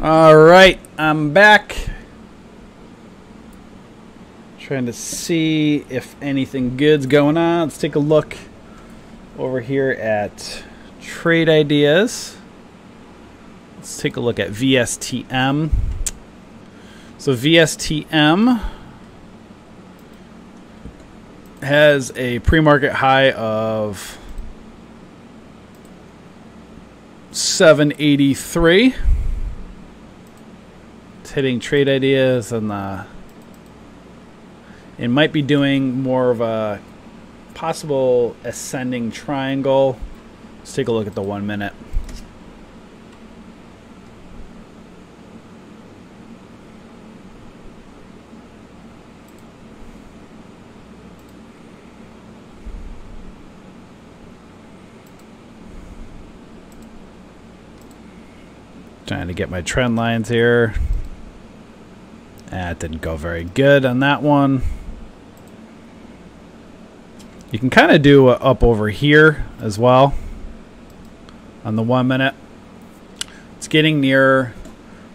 All right, I'm back. Trying to see if anything good's going on. Let's take a look over here at trade ideas. Let's take a look at VSTM. So VSTM has a pre-market high of 783. It's hitting trade ideas and it might be doing more of a possible ascending triangle. Let's take a look at the 1 minute. Trying to get my trend lines here. It didn't go very good on that one. You can kind of do up over here as well on the 1 minute. It's getting near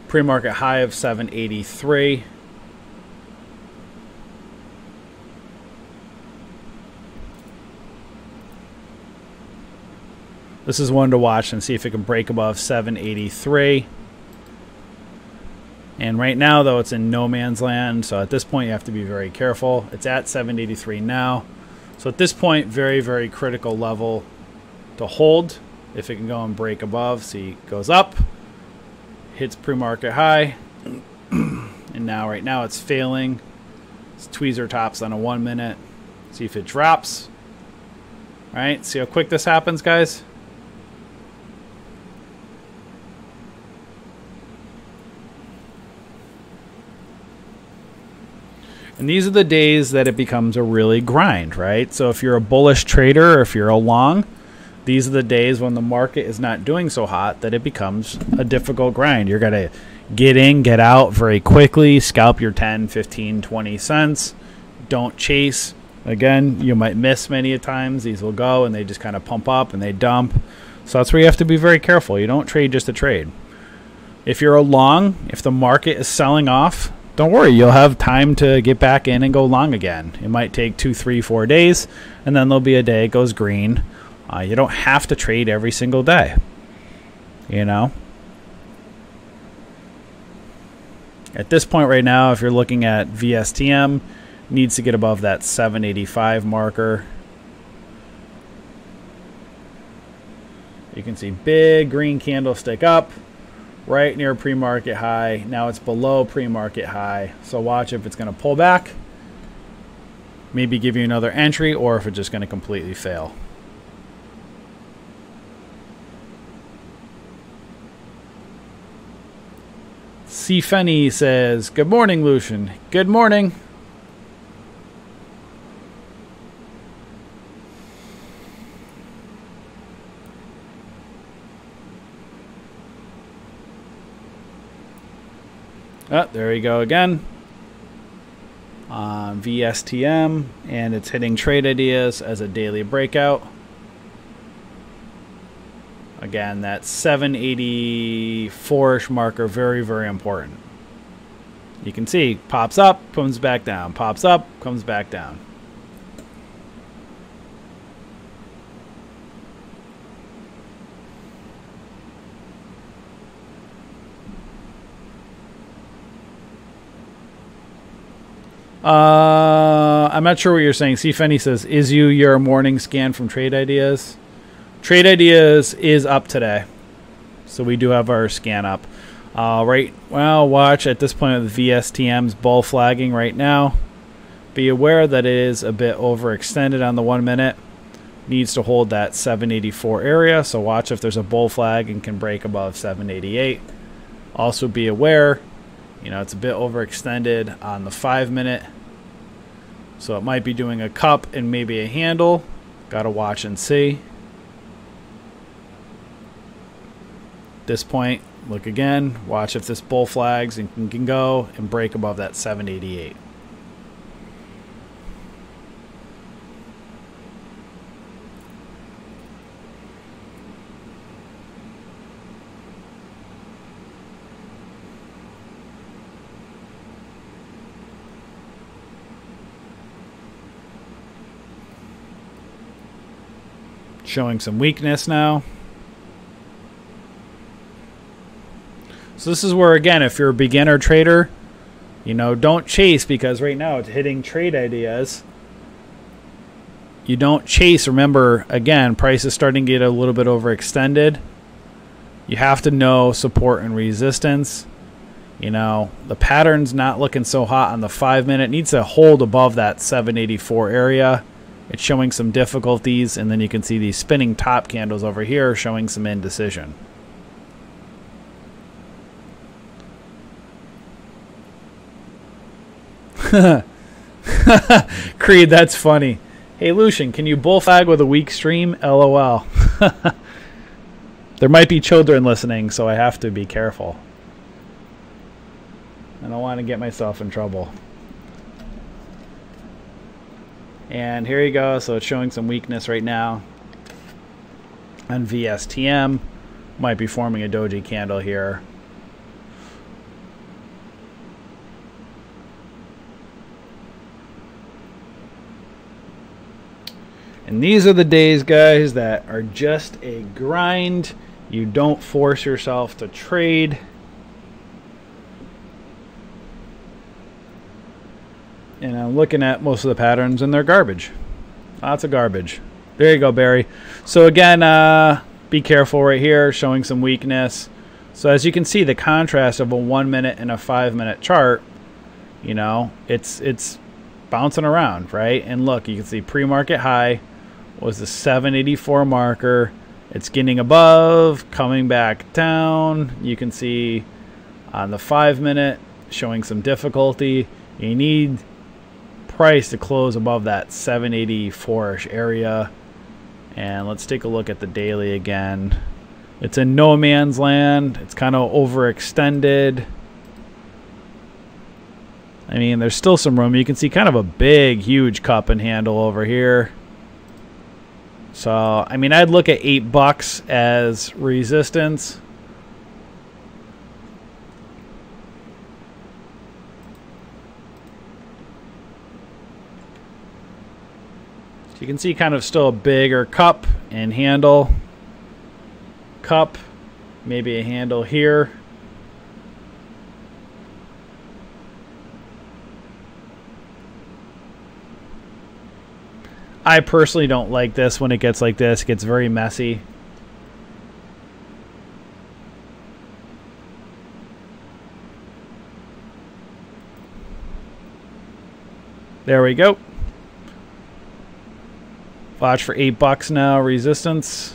pre-market high of 783. This is one to watch and see if it can break above 783. And right now, though, it's in no man's land. So at this point, you have to be very careful. It's at 783 now. So at this point, very, very critical level to hold. If it can go and break above. See, it goes up, hits pre-market high. And now, right now, it's failing. It's tweezer tops on a 1 minute. See if it drops. All right, see how quick this happens, guys? And these are the days that it becomes a really grind, right? So if you're a bullish trader or if you're a long, these are the days when the market is not doing so hot that it becomes a difficult grind. You're going to get in, get out very quickly, scalp your 10, 15, 20 cents. Don't chase. Again, you might miss many a times. These will go and they just kind of pump up and they dump. So that's where you have to be very careful. You don't trade just to trade. If you're a long, if the market is selling off, don't worry, you'll have time to get back in and go long again. It might take 2, 3, 4 days, and then there'll be a day it goes green. You don't have to trade every single day, you know. At this point right now, if you're looking at VSTM, needs to get above that 785 marker. You can see big green candlestick up. Right near pre-market high. Now it's below pre-market high. So watch if it's going to pull back. Maybe give you another entry or if it's just going to completely fail. C. Fenny says, good morning, Lucian. Good morning. Oh, there we go again on VSTM, and it's hitting trade ideas as a daily breakout. Again, that 784-ish marker, very, very important. You can see, pops up, comes back down, pops up, comes back down. I'm not sure what you're saying. See, Fenny says, is you your morning scan from Trade Ideas? Trade Ideas is up today. So we do have our scan up. Right, well, watch at this point with VSTM's bull flagging right now. Be aware that it is a bit overextended on the 1 minute. Needs to hold that 784 area. So watch if there's a bull flag and can break above 788. Also be aware, you know, it's a bit overextended on the 5 minute. So it might be doing a cup and maybe a handle. Got to watch and see. At this point, look again. Watch if this bull flags and can go and break above that 788. Showing some weakness now. So this is where, again, if you're a beginner trader, you know, don't chase, because right now it's hitting trade ideas. You don't chase. Remember, again, price is starting to get a little bit overextended. You have to know support and resistance. You know, the pattern's not looking so hot on the 5-minute. It needs to hold above that 784 area. It's showing some difficulties, and then you can see these spinning top candles over here showing some indecision. Creed, that's funny. Hey, Lucian, can you bull flag with a weak stream? LOL. There might be children listening, so I have to be careful. I don't want to get myself in trouble. And here you go. So it's showing some weakness right now on VSTM. Might be forming a doji candle here. And these are the days, guys, that are just a grind. You don't force yourself to trade. And I'm looking at most of the patterns, and they're garbage. Lots of garbage. There you go, Barry. So again, be careful right here, showing some weakness. So as you can see, the contrast of a 1-minute and a 5-minute chart, you know, it's bouncing around, right? And look, you can see pre-market high was the 784 marker. It's getting above, coming back down. You can see on the 5-minute showing some difficulty. You need price to close above that 784-ish area. And let's take a look at the daily again. It's in no man's land. It's kind of overextended. I mean, there's still some room. You can see kind of a big, huge cup and handle over here. So, I mean, I'd look at $8 as resistance. So you can see kind of still a bigger cup and handle. Cup, maybe a handle here. I personally don't like this when it gets like this. It gets very messy. There we go. Watch for $8 now, resistance.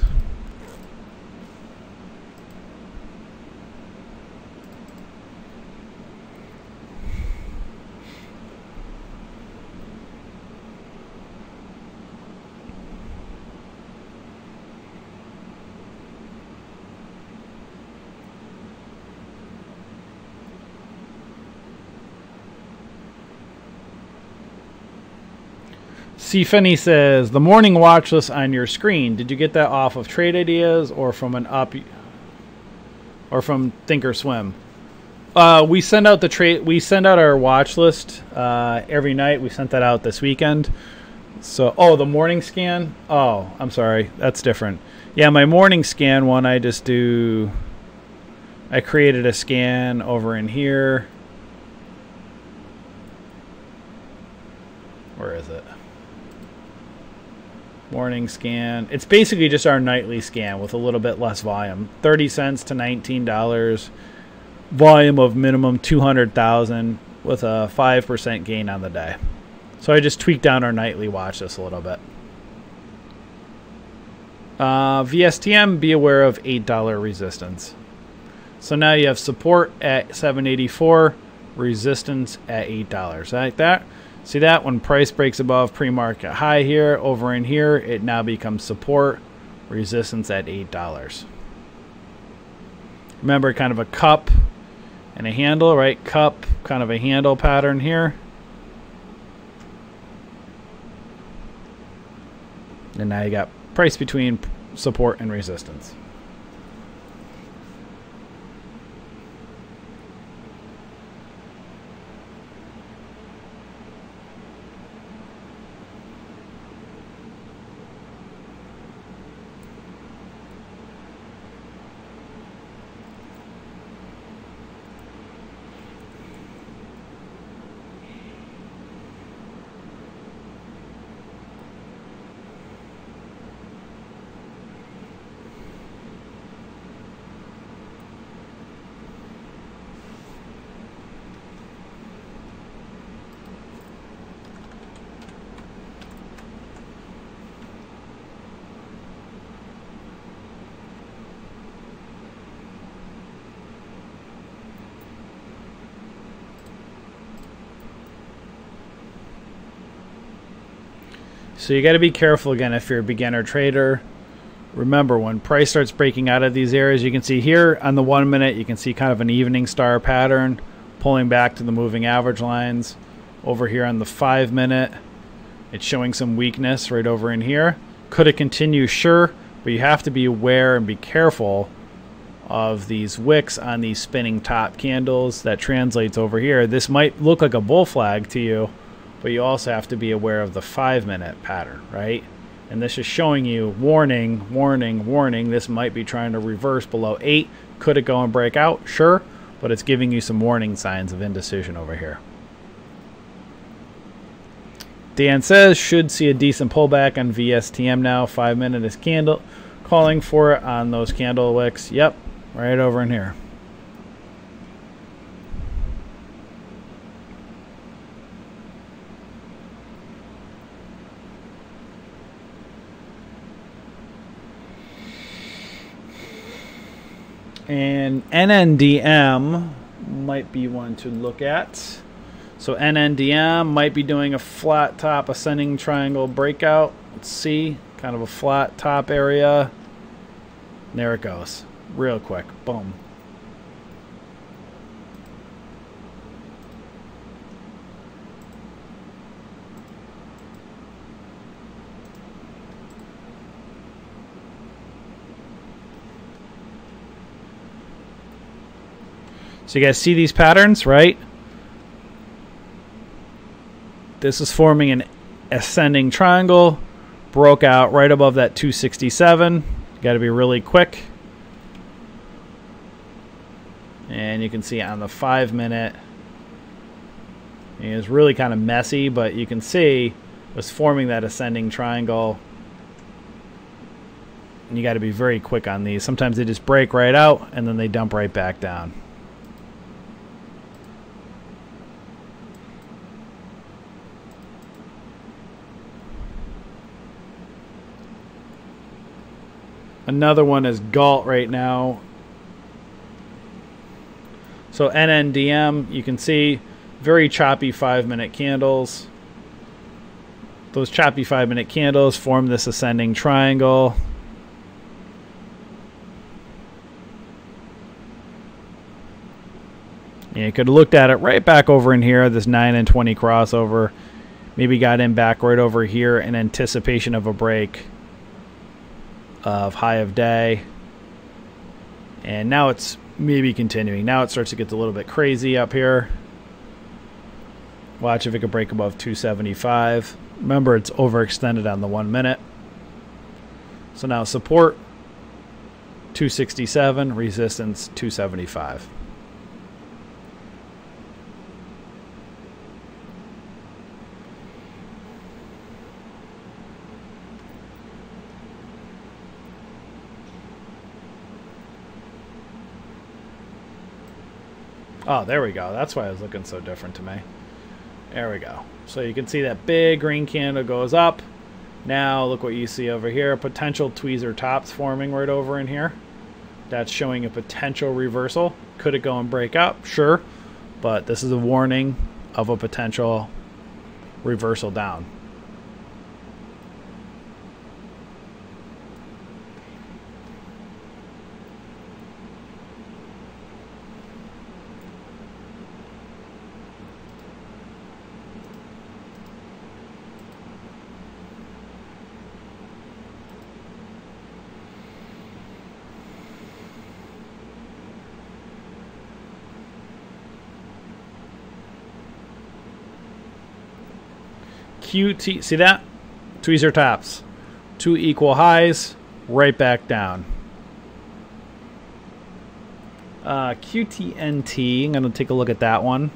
C. Finney says, the morning watch list on your screen, did you get that off of Trade Ideas or from an up or from Thinkorswim? We send out our watch list every night. We sent that out this weekend. So, oh, the morning scan? Oh, I'm sorry. That's different. Yeah, my morning scan one, I created a scan over in here. Where is it? Morning scan. It's basically just our nightly scan with a little bit less volume. 30 cents to $19. Volume of minimum 200,000 with a 5% gain on the day. So I just tweaked down our nightly watch list a little bit. VSTM, be aware of $8 resistance. So now you have support at 784, resistance at $8. Like that. See that? When price breaks above pre-market high here, over in here, it now becomes support, resistance at $8. Remember, kind of a cup and a handle, right? Cup, kind of a handle pattern here. And now you got price between support and resistance. So you got to be careful again if you're a beginner trader. Remember, when price starts breaking out of these areas, you can see here on the 1 minute, you can see kind of an evening star pattern pulling back to the moving average lines. Over here on the 5 minute, it's showing some weakness right over in here. Could it continue? Sure, but you have to be aware and be careful of these wicks on these spinning top candles. That translates over here. This might look like a bull flag to you, but you also have to be aware of the 5 minute pattern, right? And this is showing you warning, warning, warning. This might be trying to reverse below 8. Could it go and break out? Sure, but it's giving you some warning signs of indecision over here. Dan says should see a decent pullback on VSTM now. 5 minute is candle calling for it on those candle wicks. Yep, right over in here. And NNDM might be one to look at. So NNDM might be doing a flat top ascending triangle breakout. Let's see, kind of a flat top area. There it goes, real quick, boom. So you guys see these patterns, right? This is forming an ascending triangle, broke out right above that 267. Got to be really quick. And you can see on the 5 minute, it's really kind of messy, but you can see it was forming that ascending triangle. And you got to be very quick on these. Sometimes they just break right out and then they dump right back down. Another one is GALT right now. So NNDM, you can see very choppy 5 minute candles. Those choppy 5 minute candles form this ascending triangle. And you could have looked at it right back over in here, this 9 and 20 crossover. Maybe got in back right over here in anticipation of a break of high of day, and now it's maybe continuing. Now it starts to get a little bit crazy up here. Watch if it can break above 275. Remember, it's overextended on the 1 minute. So now support 267, resistance 275. Oh, there we go. That's why it was looking so different to me. There we go. So you can see that big green candle goes up. Now look what you see over here. Potential tweezer tops forming right over in here. That's showing a potential reversal. Could it go and break up? Sure. But this is a warning of a potential reversal down. QT, see that? Tweezer tops. Two equal highs, right back down. QTNT, I'm going to take a look at that one.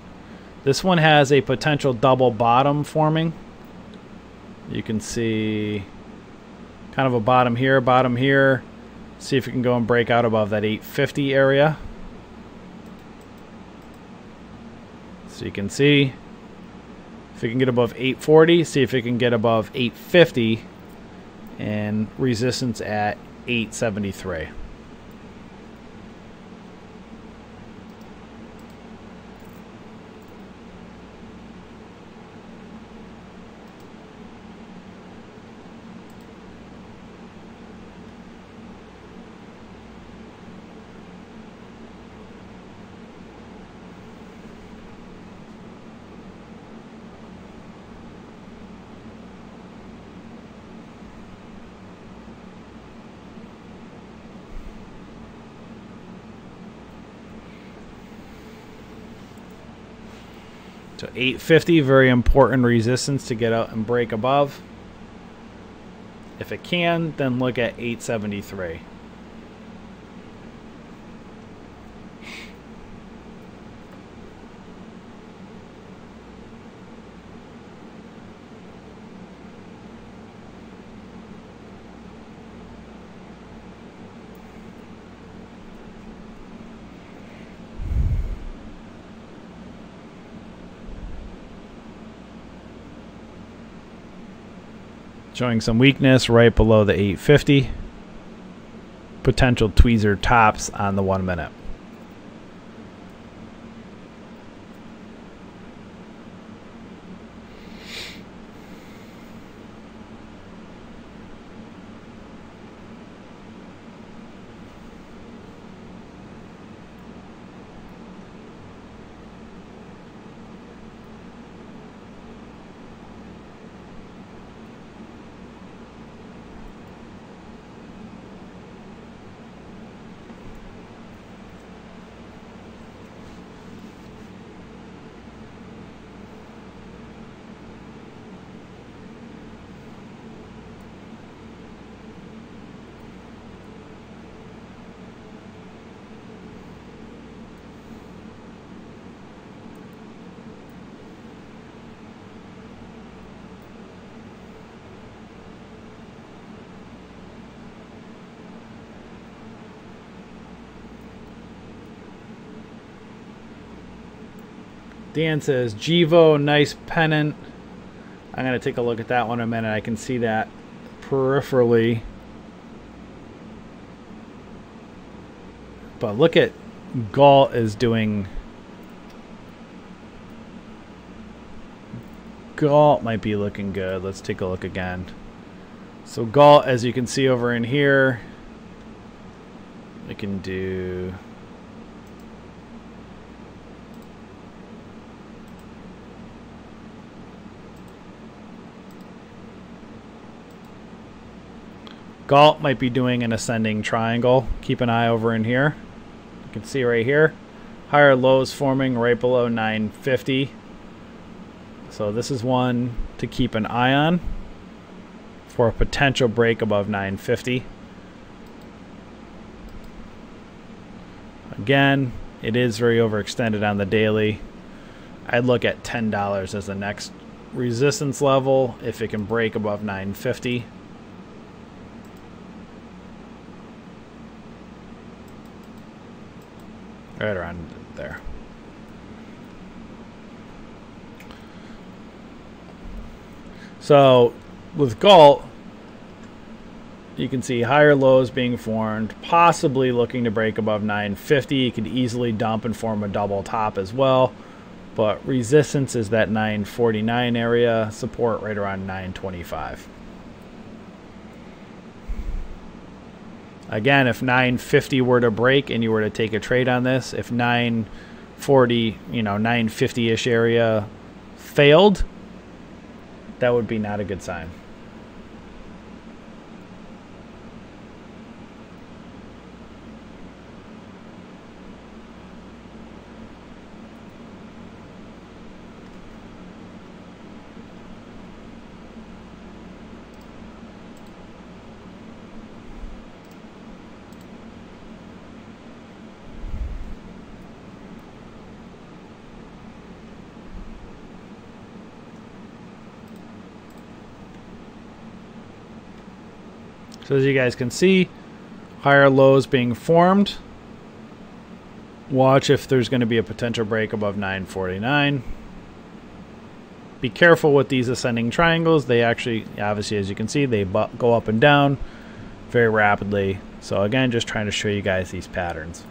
This one has a potential double bottom forming. You can see kind of a bottom here. See if it can go and break out above that 850 area. So you can see if it can get above 840, see if it can get above 850, and resistance at 873. So 850, very important resistance to get out and break above. If it can, then look at 873. Showing some weakness right below the 850. Potential tweezer tops on the 1 minute. Dan says, Givo, nice pennant. I'm going to take a look at that one in a minute. I can see that peripherally. But look at Galt is doing. Galt might be looking good. Let's take a look again. So Galt, as you can see over in here, we can do. Galt might be doing an ascending triangle. Keep an eye over in here. You can see right here. Higher lows forming right below 950. So this is one to keep an eye on for a potential break above 950. Again, it is very overextended on the daily. I'd look at $10 as the next resistance level if it can break above 950. Right around there. So with Galt, you can see higher lows being formed, possibly looking to break above 950. You could easily dump and form a double top as well. But resistance is that 949 area, support right around 925. Again, if 950 were to break and you were to take a trade on this, if 940, 950-ish area failed, that would be not a good sign. So as you guys can see, higher lows being formed. Watch if there's going to be a potential break above 949. Be careful with these ascending triangles. They actually, obviously, as you can see, they go up and down very rapidly. So again, just trying to show you guys these patterns.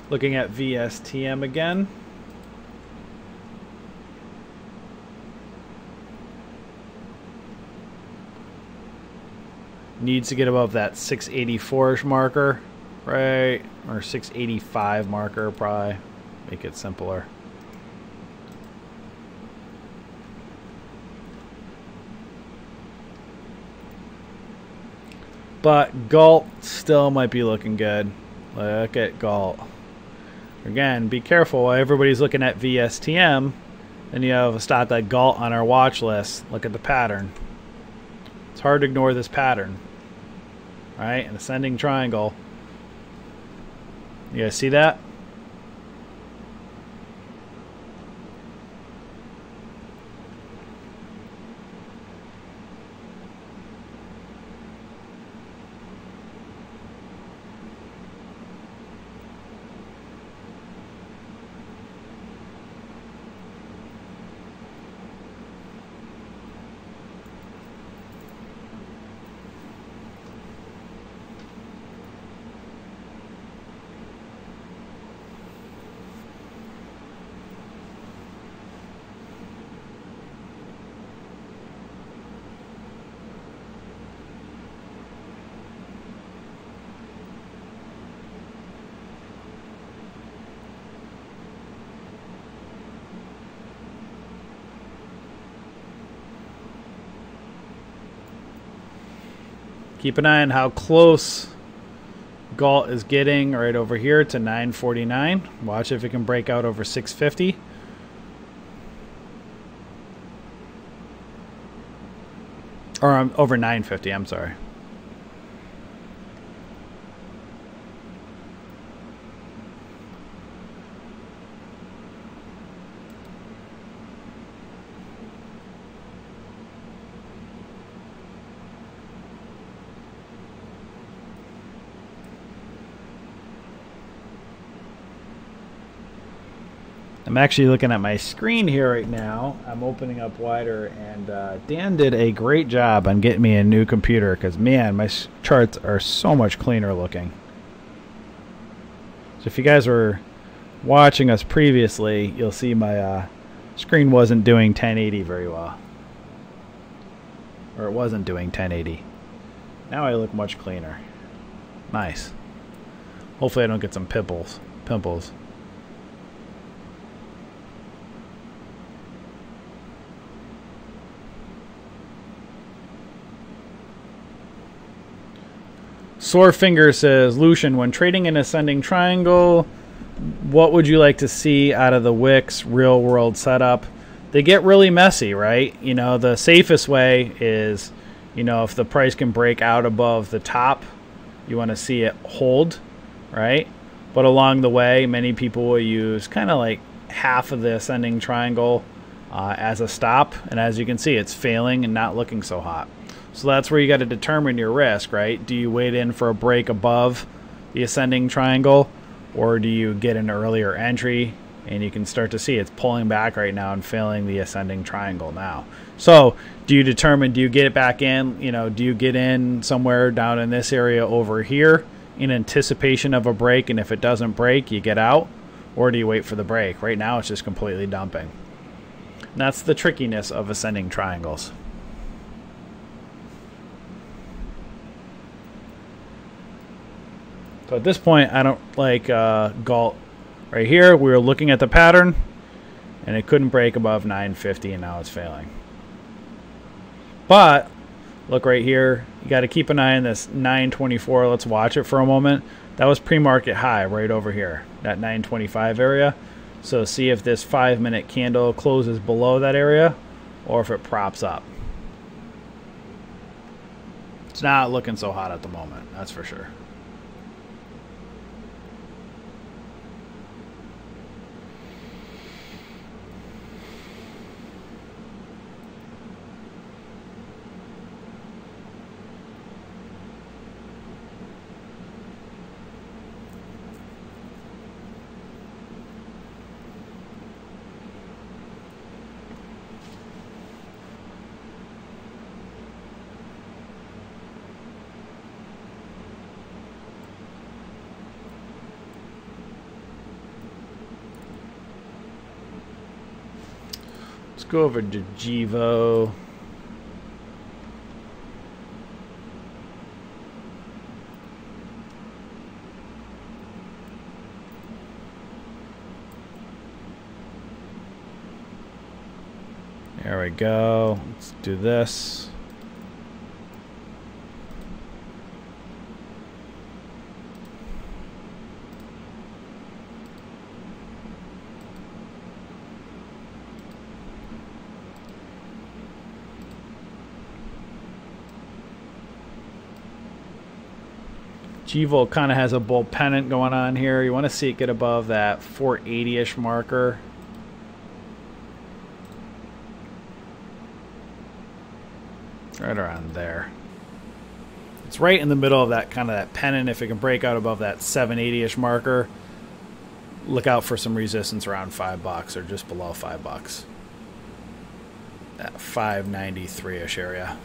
Looking at VSTM again. Needs to get above that 684-ish marker, right? Or 685 marker, probably. Make it simpler. But Galt still might be looking good. Look at Galt. Again, be careful while everybody's looking at VSTM. Then you have a stock like Galt on our watch list. Look at the pattern. It's hard to ignore this pattern. Right? An ascending triangle. You guys see that? Keep an eye on how close Galt is getting right over here to 949. Watch if it can break out over 650. Or over 950, I'm sorry. I'm actually looking at my screen here right now. I'm opening up wider, and Dan did a great job on getting me a new computer because, man, my charts are so much cleaner looking. So if you guys were watching us previously, you'll see my screen wasn't doing 1080 very well. Or it wasn't doing 1080. Now I look much cleaner. Nice. Hopefully I don't get some pimples. Sore Finger says, Lucian, when trading an ascending triangle, what would you like to see out of the Wix real world setup? They get really messy, right? You know, the safest way is, you know, if the price can break out above the top, you want to see it hold, right? But along the way, many people will use kind of like half of the ascending triangle as a stop. And as you can see, it's failing and not looking so hot. So that's where you got to determine your risk, right? Do you wait in for a break above the ascending triangle, or do you get an earlier entry? And you can start to see it's pulling back right now and failing the ascending triangle now. So do you determine, do you get it back in? You know, do you get in somewhere down in this area over here in anticipation of a break, and if it doesn't break, you get out? Or do you wait for the break? Right now it's just completely dumping. And that's the trickiness of ascending triangles. So at this point, I don't like Galt. Right here, we were looking at the pattern, and it couldn't break above 950, and now it's failing. But look right here, you got to keep an eye on this 924. Let's watch it for a moment. That was pre-market high right over here, that 925 area. So see if this 5-minute candle closes below that area, or if it props up. It's not looking so hot at the moment, that's for sure. go over to Jivo. There we go. Let's do this. G-Volt kind of has a bull pennant going on here. You want to see it get above that 480-ish marker. Right around there. It's right in the middle of that kind of that pennant. If it can break out above that 780-ish marker, look out for some resistance around $5 or just below $5. That 593-ish area.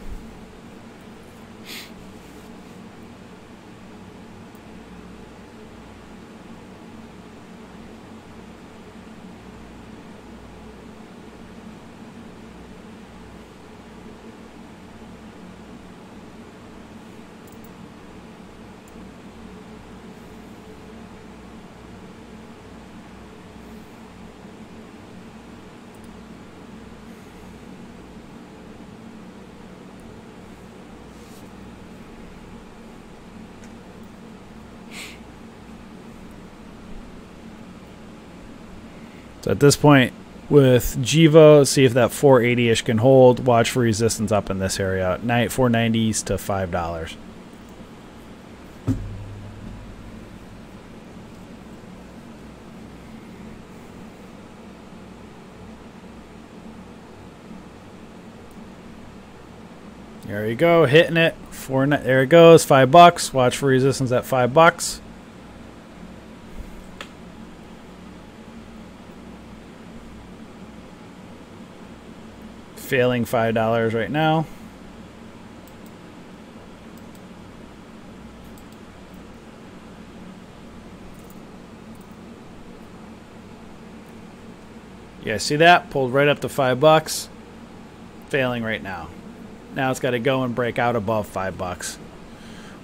So at this point, with Jivo, see if that 480-ish can hold. Watch for resistance up in this area. 490s to $5. There you go, hitting it. There it goes, $5. Watch for resistance at $5. Failing $5 right now. Yeah, see that? Pulled right up to $5. Failing right now. Now it's got to go and break out above $5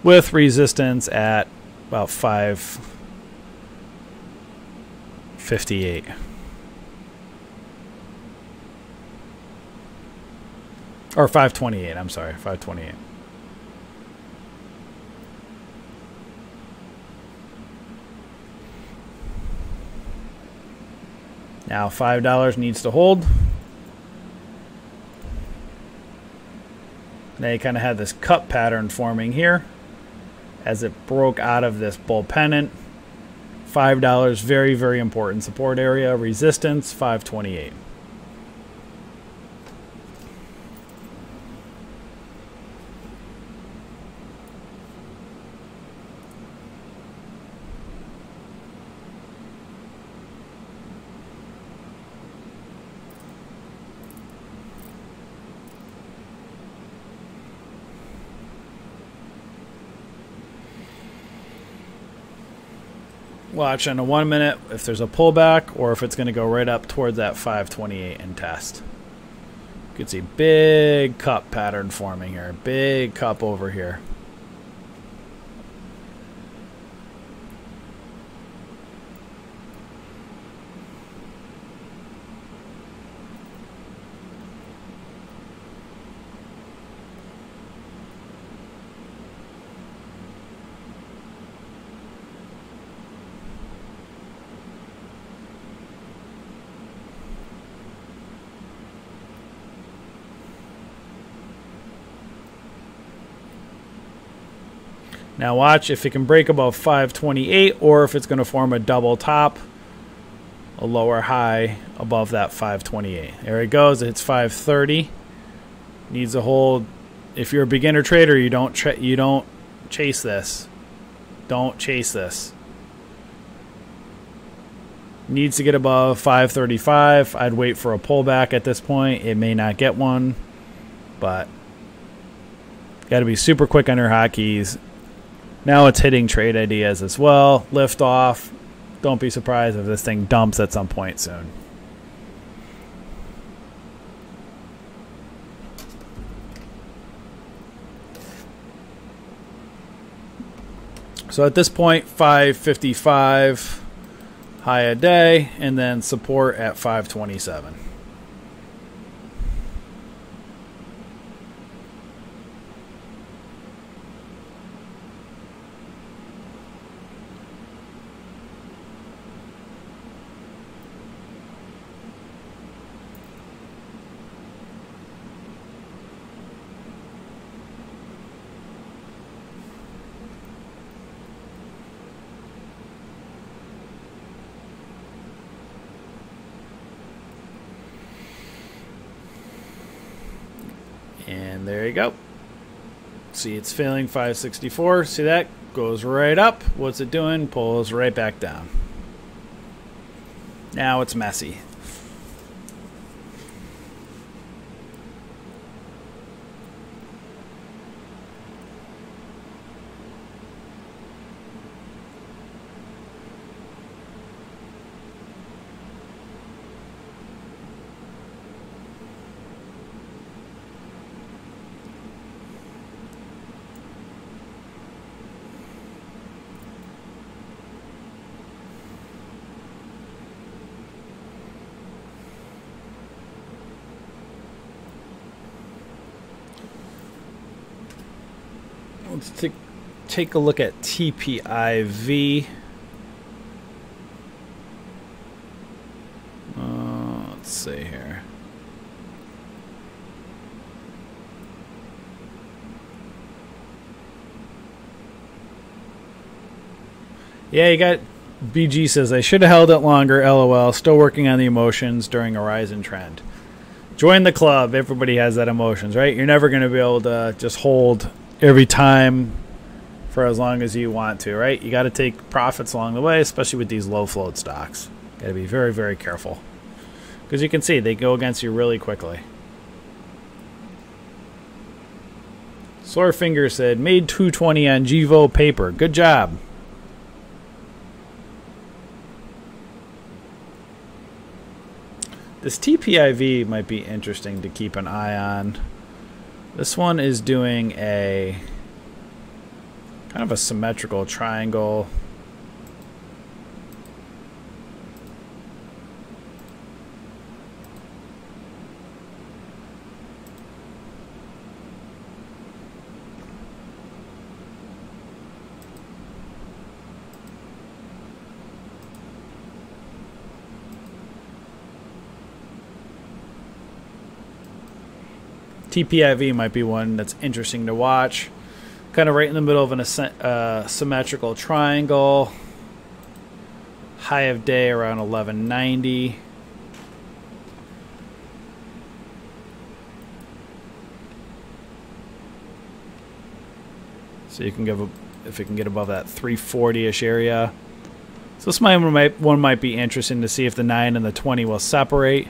with resistance at about 558. Or 528, I'm sorry, 528. Now $5 needs to hold. Now you kind of have this cup pattern forming here as it broke out of this bull pennant. $5, very, very important support area. Resistance, 528. Watch on a 1 minute if there's a pullback or if it's going to go right up towards that 528 and test. You can see big cup pattern forming here. Big cup over here. Now watch if it can break above 528 or if it's going to form a double top, a lower high above that 528. There it goes. It hits 530. Needs a hold. If you're a beginner trader, you don't chase this. Don't chase this. Needs to get above 535. I'd wait for a pullback at this point. It may not get one, but got to be super quick on your hotkeys. Now it's hitting trade ideas as well. Lift off. Don't be surprised if this thing dumps at some point soon. So at this point, 555 high a day, and then support at 527. And there you go. See, it's failing 564. See that? Goes right up. What's it doing? Pulls right back down. Now it's messy. Let's take a look at TPIV. Let's see here. Yeah, you got BG says, I should have held it longer, LOL. Still working on the emotions during a rising trend. Join the club. Everybody has that emotions, right? You're never going to be able to just hold every time for as long as you want to, right? You got to take profits along the way, especially with these low float stocks. Got to be very, very careful. Because you can see they go against you really quickly. Sore Finger said, made 220 on Givo paper. Good job. This TPIV might be interesting to keep an eye on. This one is doing a kind of a symmetrical triangle. TPIV might be one that's interesting to watch. Kind of right in the middle of a symmetrical triangle. High of day around 1190. So you can give if it can get above that 340-ish area. So this one might be interesting to see if the 9 and the 20 will separate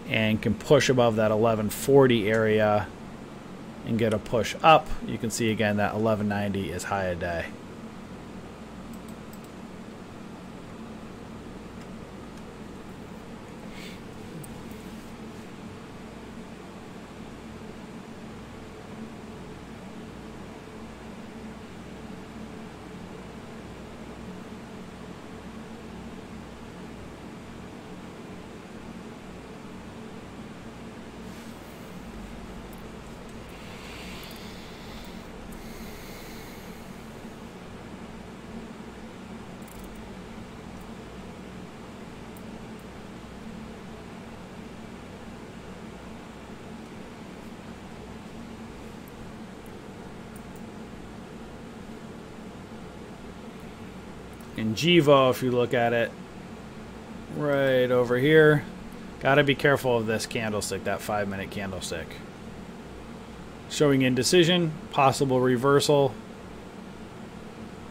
and can push above that 1140 area and get a push up. You can see again that 1190 is high a day. In Givo, if you look at it right over here, got to be careful of this candlestick, that 5-minute candlestick. Showing indecision, possible reversal.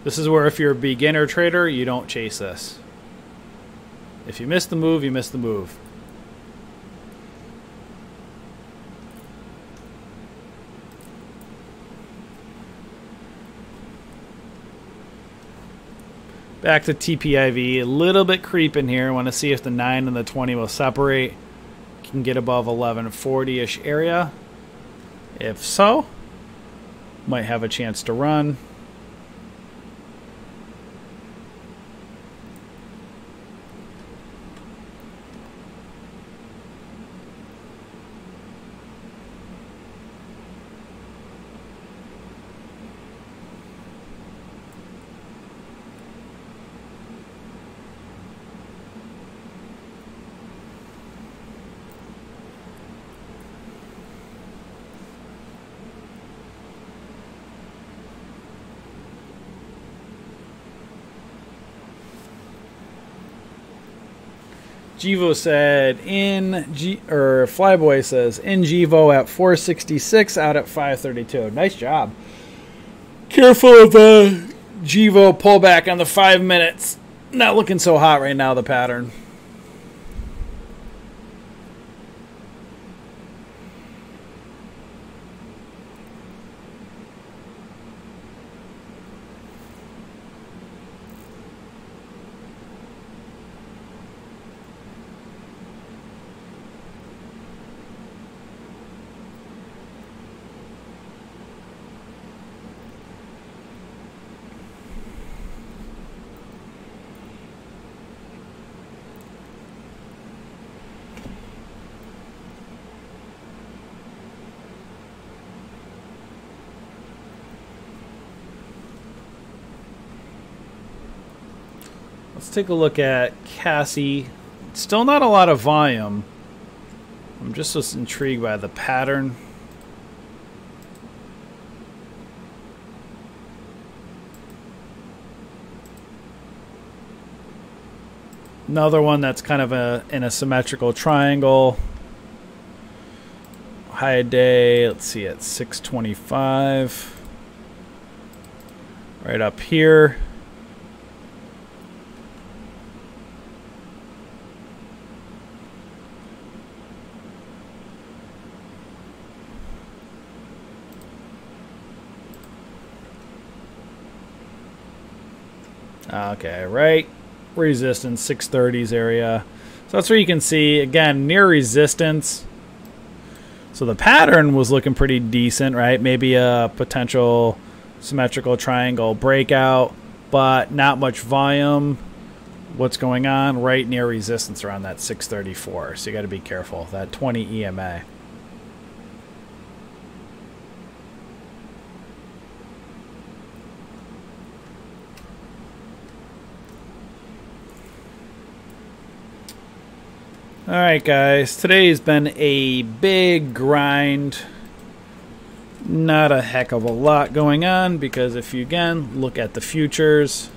This is where if you're a beginner trader, you don't chase this. If you miss the move, you miss the move. Back to TPIV, a little bit creeping here. Want to see if the 9 and the 20 will separate. Can get above 1140-ish area. If so, might have a chance to run. Givo said Flyboy says in Givo at 466, out at 532. Nice job. Careful of Givo pullback on the 5 minutes. Not looking so hot right now, the pattern. Let's take a look at Cassie. Still not a lot of volume. I'm just so intrigued by the pattern. Another one that's kind of in a symmetrical triangle. High day, let's see, at 625. Right up here. Okay, right resistance, 630s area. So that's where you can see, again, near resistance. So the pattern was looking pretty decent, right? Maybe a potential symmetrical triangle breakout, but not much volume. What's going on? Right near resistance around that 634. So you got to be careful. That 20 EMA. Alright guys, today's been a big grind. Not a heck of a lot going on because if you again look at the futures,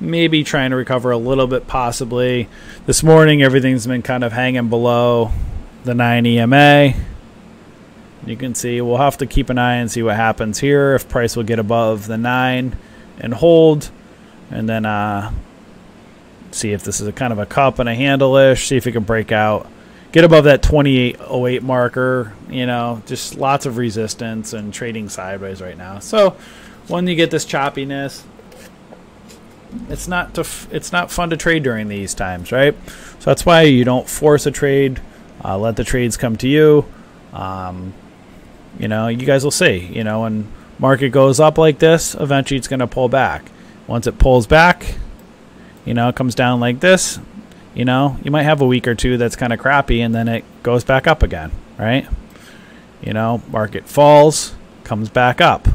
maybe trying to recover a little bit possibly. This morning everything's been kind of hanging below the 9 EMA. You can see we'll have to keep an eye and see what happens here, if price will get above the 9 and hold, and then see if this is a kind of a cup and a handle-ish, see if it can break out, get above that 2808 marker. You know, just lots of resistance and trading sideways right now. So when you get this choppiness, it's not fun to trade during these times, right? So that's why you don't force a trade. Let the trades come to you. You know, you guys will see. You know, when market goes up like this, eventually it's going to pull back. Once it pulls back, you know, it comes down like this, you know, you might have a week or two that's kind of crappy and then it goes back up again, right? You know, market falls, comes back up.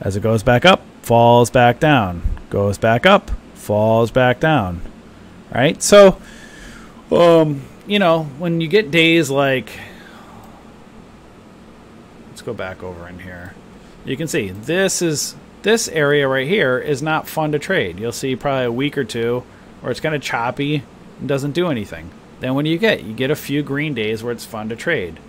As it goes back up, falls back down, goes back up, falls back down, right? So, you know, when you get days like, let's go back over in here. You can see this area right here is not fun to trade. You'll see probably a week or two where it's kind of choppy and doesn't do anything. Then what do you get? You get a few green days where it's fun to trade.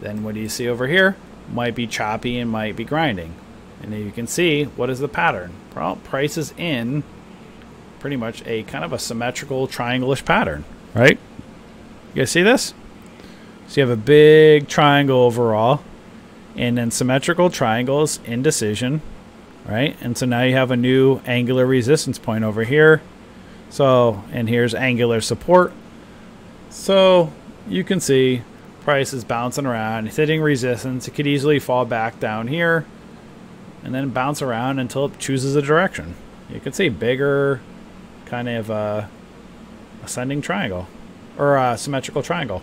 Then what do you see over here? Might be choppy and might be grinding. And then you can see, what is the pattern? Well, price is in pretty much a kind of a symmetrical triangle-ish pattern, right? You guys see this? So you have a big triangle overall, and then symmetrical triangles, indecision, right? And so now you have a new angular resistance point over here. So, and here's angular support. So you can see price is bouncing around. It's hitting resistance. It could easily fall back down here and then bounce around until it chooses a direction. You can see bigger kind of ascending triangle or a symmetrical triangle.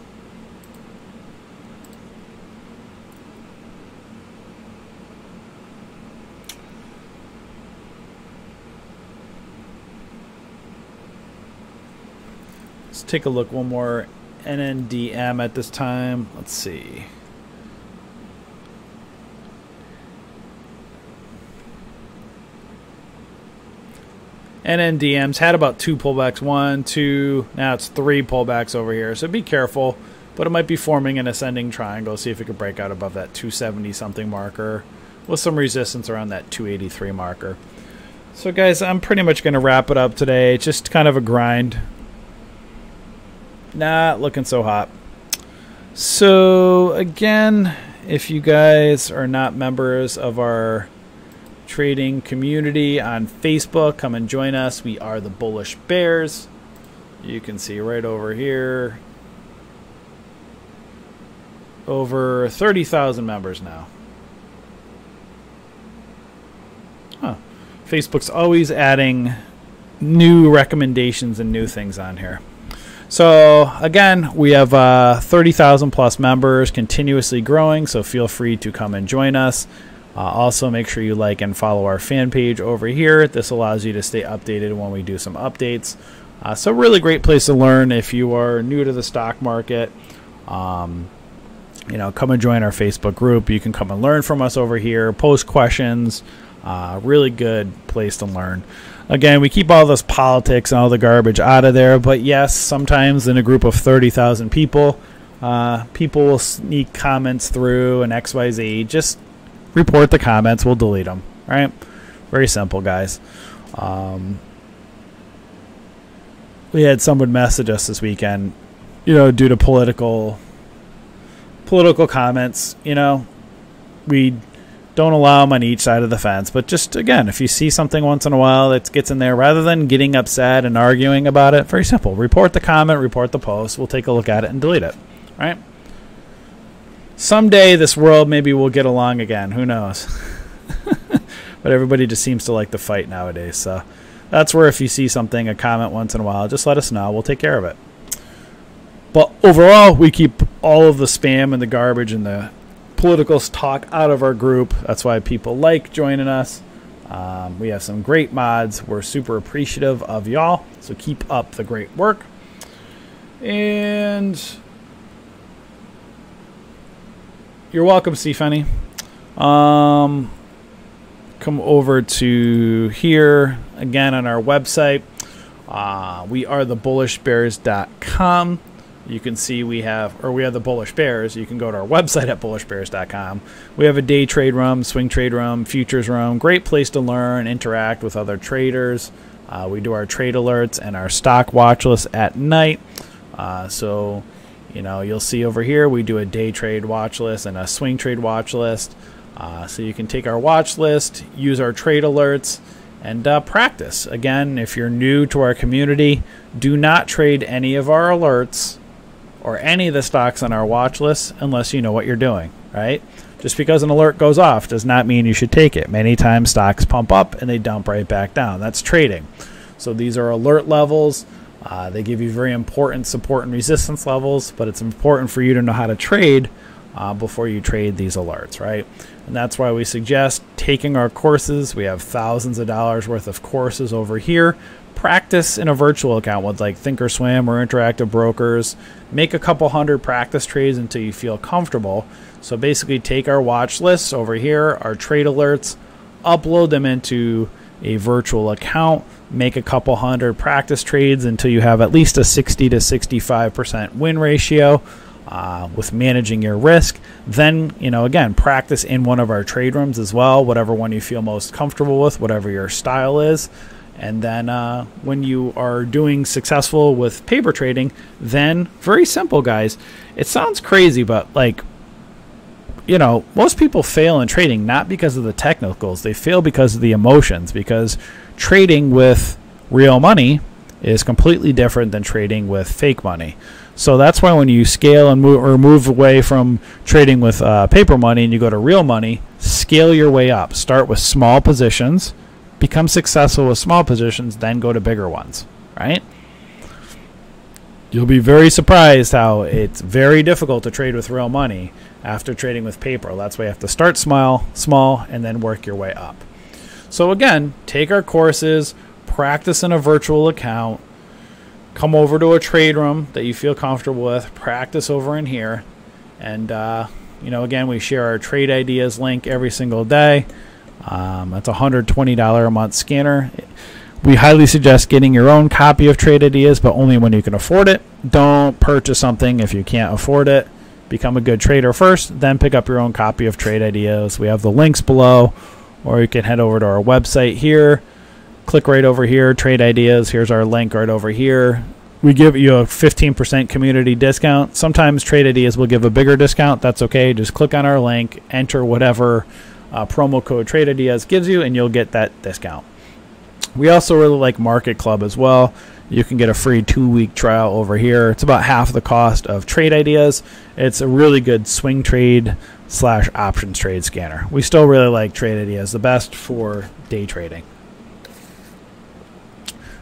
Let's take a look one more. NNDM at this time. Let's see. And then DMs had about 2 pullbacks, 1, 2, now it's 3 pullbacks over here. So be careful, but it might be forming an ascending triangle. See if it could break out above that 270 something marker with some resistance around that 283 marker. So guys, I'm pretty much going to wrap it up today. Just kind of a grind. Not looking so hot. So again, if you guys are not members of our trading community on Facebook, come and join us. We are the Bullish Bears. You can see right over here, over 30,000 members now. Huh. Facebook's always adding new recommendations and new things on here. So again, we have 30,000 plus members, continuously growing, so feel free to come and join us. Also, make sure you like and follow our fan page over here. This allows you to stay updated when we do some updates. So really great place to learn if you are new to the stock market. You know, come and join our Facebook group. You can come and learn from us over here, post questions. Really good place to learn. Again, we keep all this politics and all the garbage out of there. But yes, sometimes in a group of 30,000 people, people will sneak comments through and XYZ. Just report the comments. We'll delete them. All right? Very simple, guys. We had someone message us this weekend, you know, due to political comments. You know, we don't allow them on each side of the fence. But just, again, if you see something once in a while that gets in there, rather than getting upset and arguing about it, very simple. Report the comment, report the post. We'll take a look at it and delete it. All right? Someday this world maybe will get along again. Who knows? But everybody just seems to like to fight nowadays. So that's where if you see something, a comment once in a while, just let us know. We'll take care of it. But overall, we keep all of the spam and the garbage and the political talk out of our group. That's why people like joining us. We have some great mods. We're super appreciative of y'all. So keep up the great work. And you're welcome, Stefani. Come over to here again on our website. We are the bullishbears.com. You can see we have the Bullish Bears. You can go to our website at bullishbears.com. We have a day trade room, swing trade room, futures room. Great place to learn, interact with other traders. We do our trade alerts and our stock watch list at night. So you know, you'll see over here we do a day trade watch list and a swing trade watch list. So you can take our watch list, use our trade alerts, and practice. Again, if you're new to our community, do not trade any of our alerts or any of the stocks on our watch list unless you know what you're doing, right? Just because an alert goes off does not mean you should take it. Many times stocks pump up and they dump right back down. That's trading. So these are alert levels. They give you very important support and resistance levels, but it's important for you to know how to trade before you trade these alerts, right? And that's why we suggest taking our courses. We have thousands of dollars worth of courses over here. Practice in a virtual account with like Thinkorswim or Interactive Brokers. Make a couple hundred practice trades until you feel comfortable. So basically take our watch lists over here, our trade alerts, upload them into a virtual account, make a couple hundred practice trades until you have at least a 60 to 65% win ratio with managing your risk. Then, you know, again, practice in one of our trade rooms as well, whatever one you feel most comfortable with, whatever your style is. And then when you are doing successful with paper trading, then very simple, guys. It sounds crazy, but like, you know, most people fail in trading not because of the technicals. They fail because of the emotions, because trading with real money is completely different than trading with fake money. So that's why when you scale and move away from trading with paper money and you go to real money, scale your way up. Start with small positions, become successful with small positions, then go to bigger ones, right? You'll be very surprised how it's very difficult to trade with real money after trading with paper. That's why you have to start small, and then work your way up. So again, take our courses, practice in a virtual account, come over to a trade room that you feel comfortable with, practice over in here, and you know, again, we share our trade ideas link every single day. It's a $120 a month scanner. We highly suggest getting your own copy of Trade Ideas, but only when you can afford it. Don't purchase something if you can't afford it. Become a good trader first, then pick up your own copy of Trade Ideas. We have the links below, or you can head over to our website here. Click right over here, Trade Ideas. Here's our link right over here. We give you a 15% community discount. Sometimes Trade Ideas will give a bigger discount. That's okay. Just click on our link, enter whatever promo code Trade Ideas gives you, and you'll get that discount. We also really like Market Club as well. You can get a free 2-week trial over here. It's about half the cost of Trade Ideas. It's a really good swing trade / options trade scanner. We still really like Trade Ideas, the best for day trading.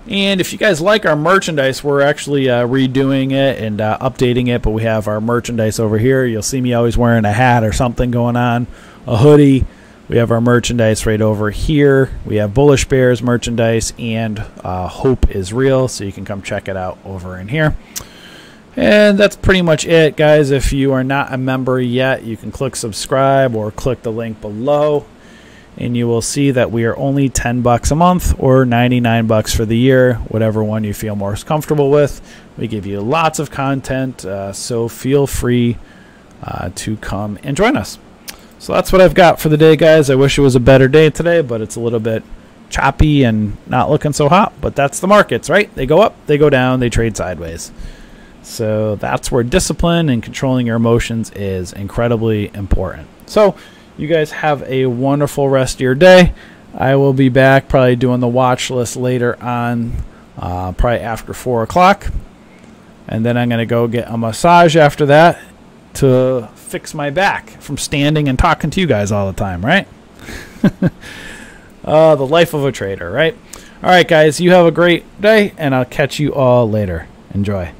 And if you guys like our merchandise, we're actually redoing it and updating it, but we have our merchandise over here. You'll see me always wearing a hat or something going on, a hoodie. We have our merchandise right over here. We have Bullish Bears merchandise and Hope is Real, so you can come check it out over in here. And that's pretty much it, guys. If you are not a member yet, you can click subscribe or click the link below, and you will see that we are only $10 a month or $99 for the year, whatever one you feel most comfortable with. We give you lots of content, so feel free to come and join us. So that's what I've got for the day, guys. I wish it was a better day today, but it's a little bit choppy and not looking so hot. But that's the markets, right? They go up, they go down, they trade sideways. So that's where discipline and controlling your emotions is incredibly important. So you guys have a wonderful rest of your day. I will be back probably doing the watch list later on, probably after 4 o'clock. And then I'm going to go get a massage after that to fix my back from standing and talking to you guys all the time, right? The life of a trader, right? All right, guys, you have a great day, and I'll catch you all later. Enjoy.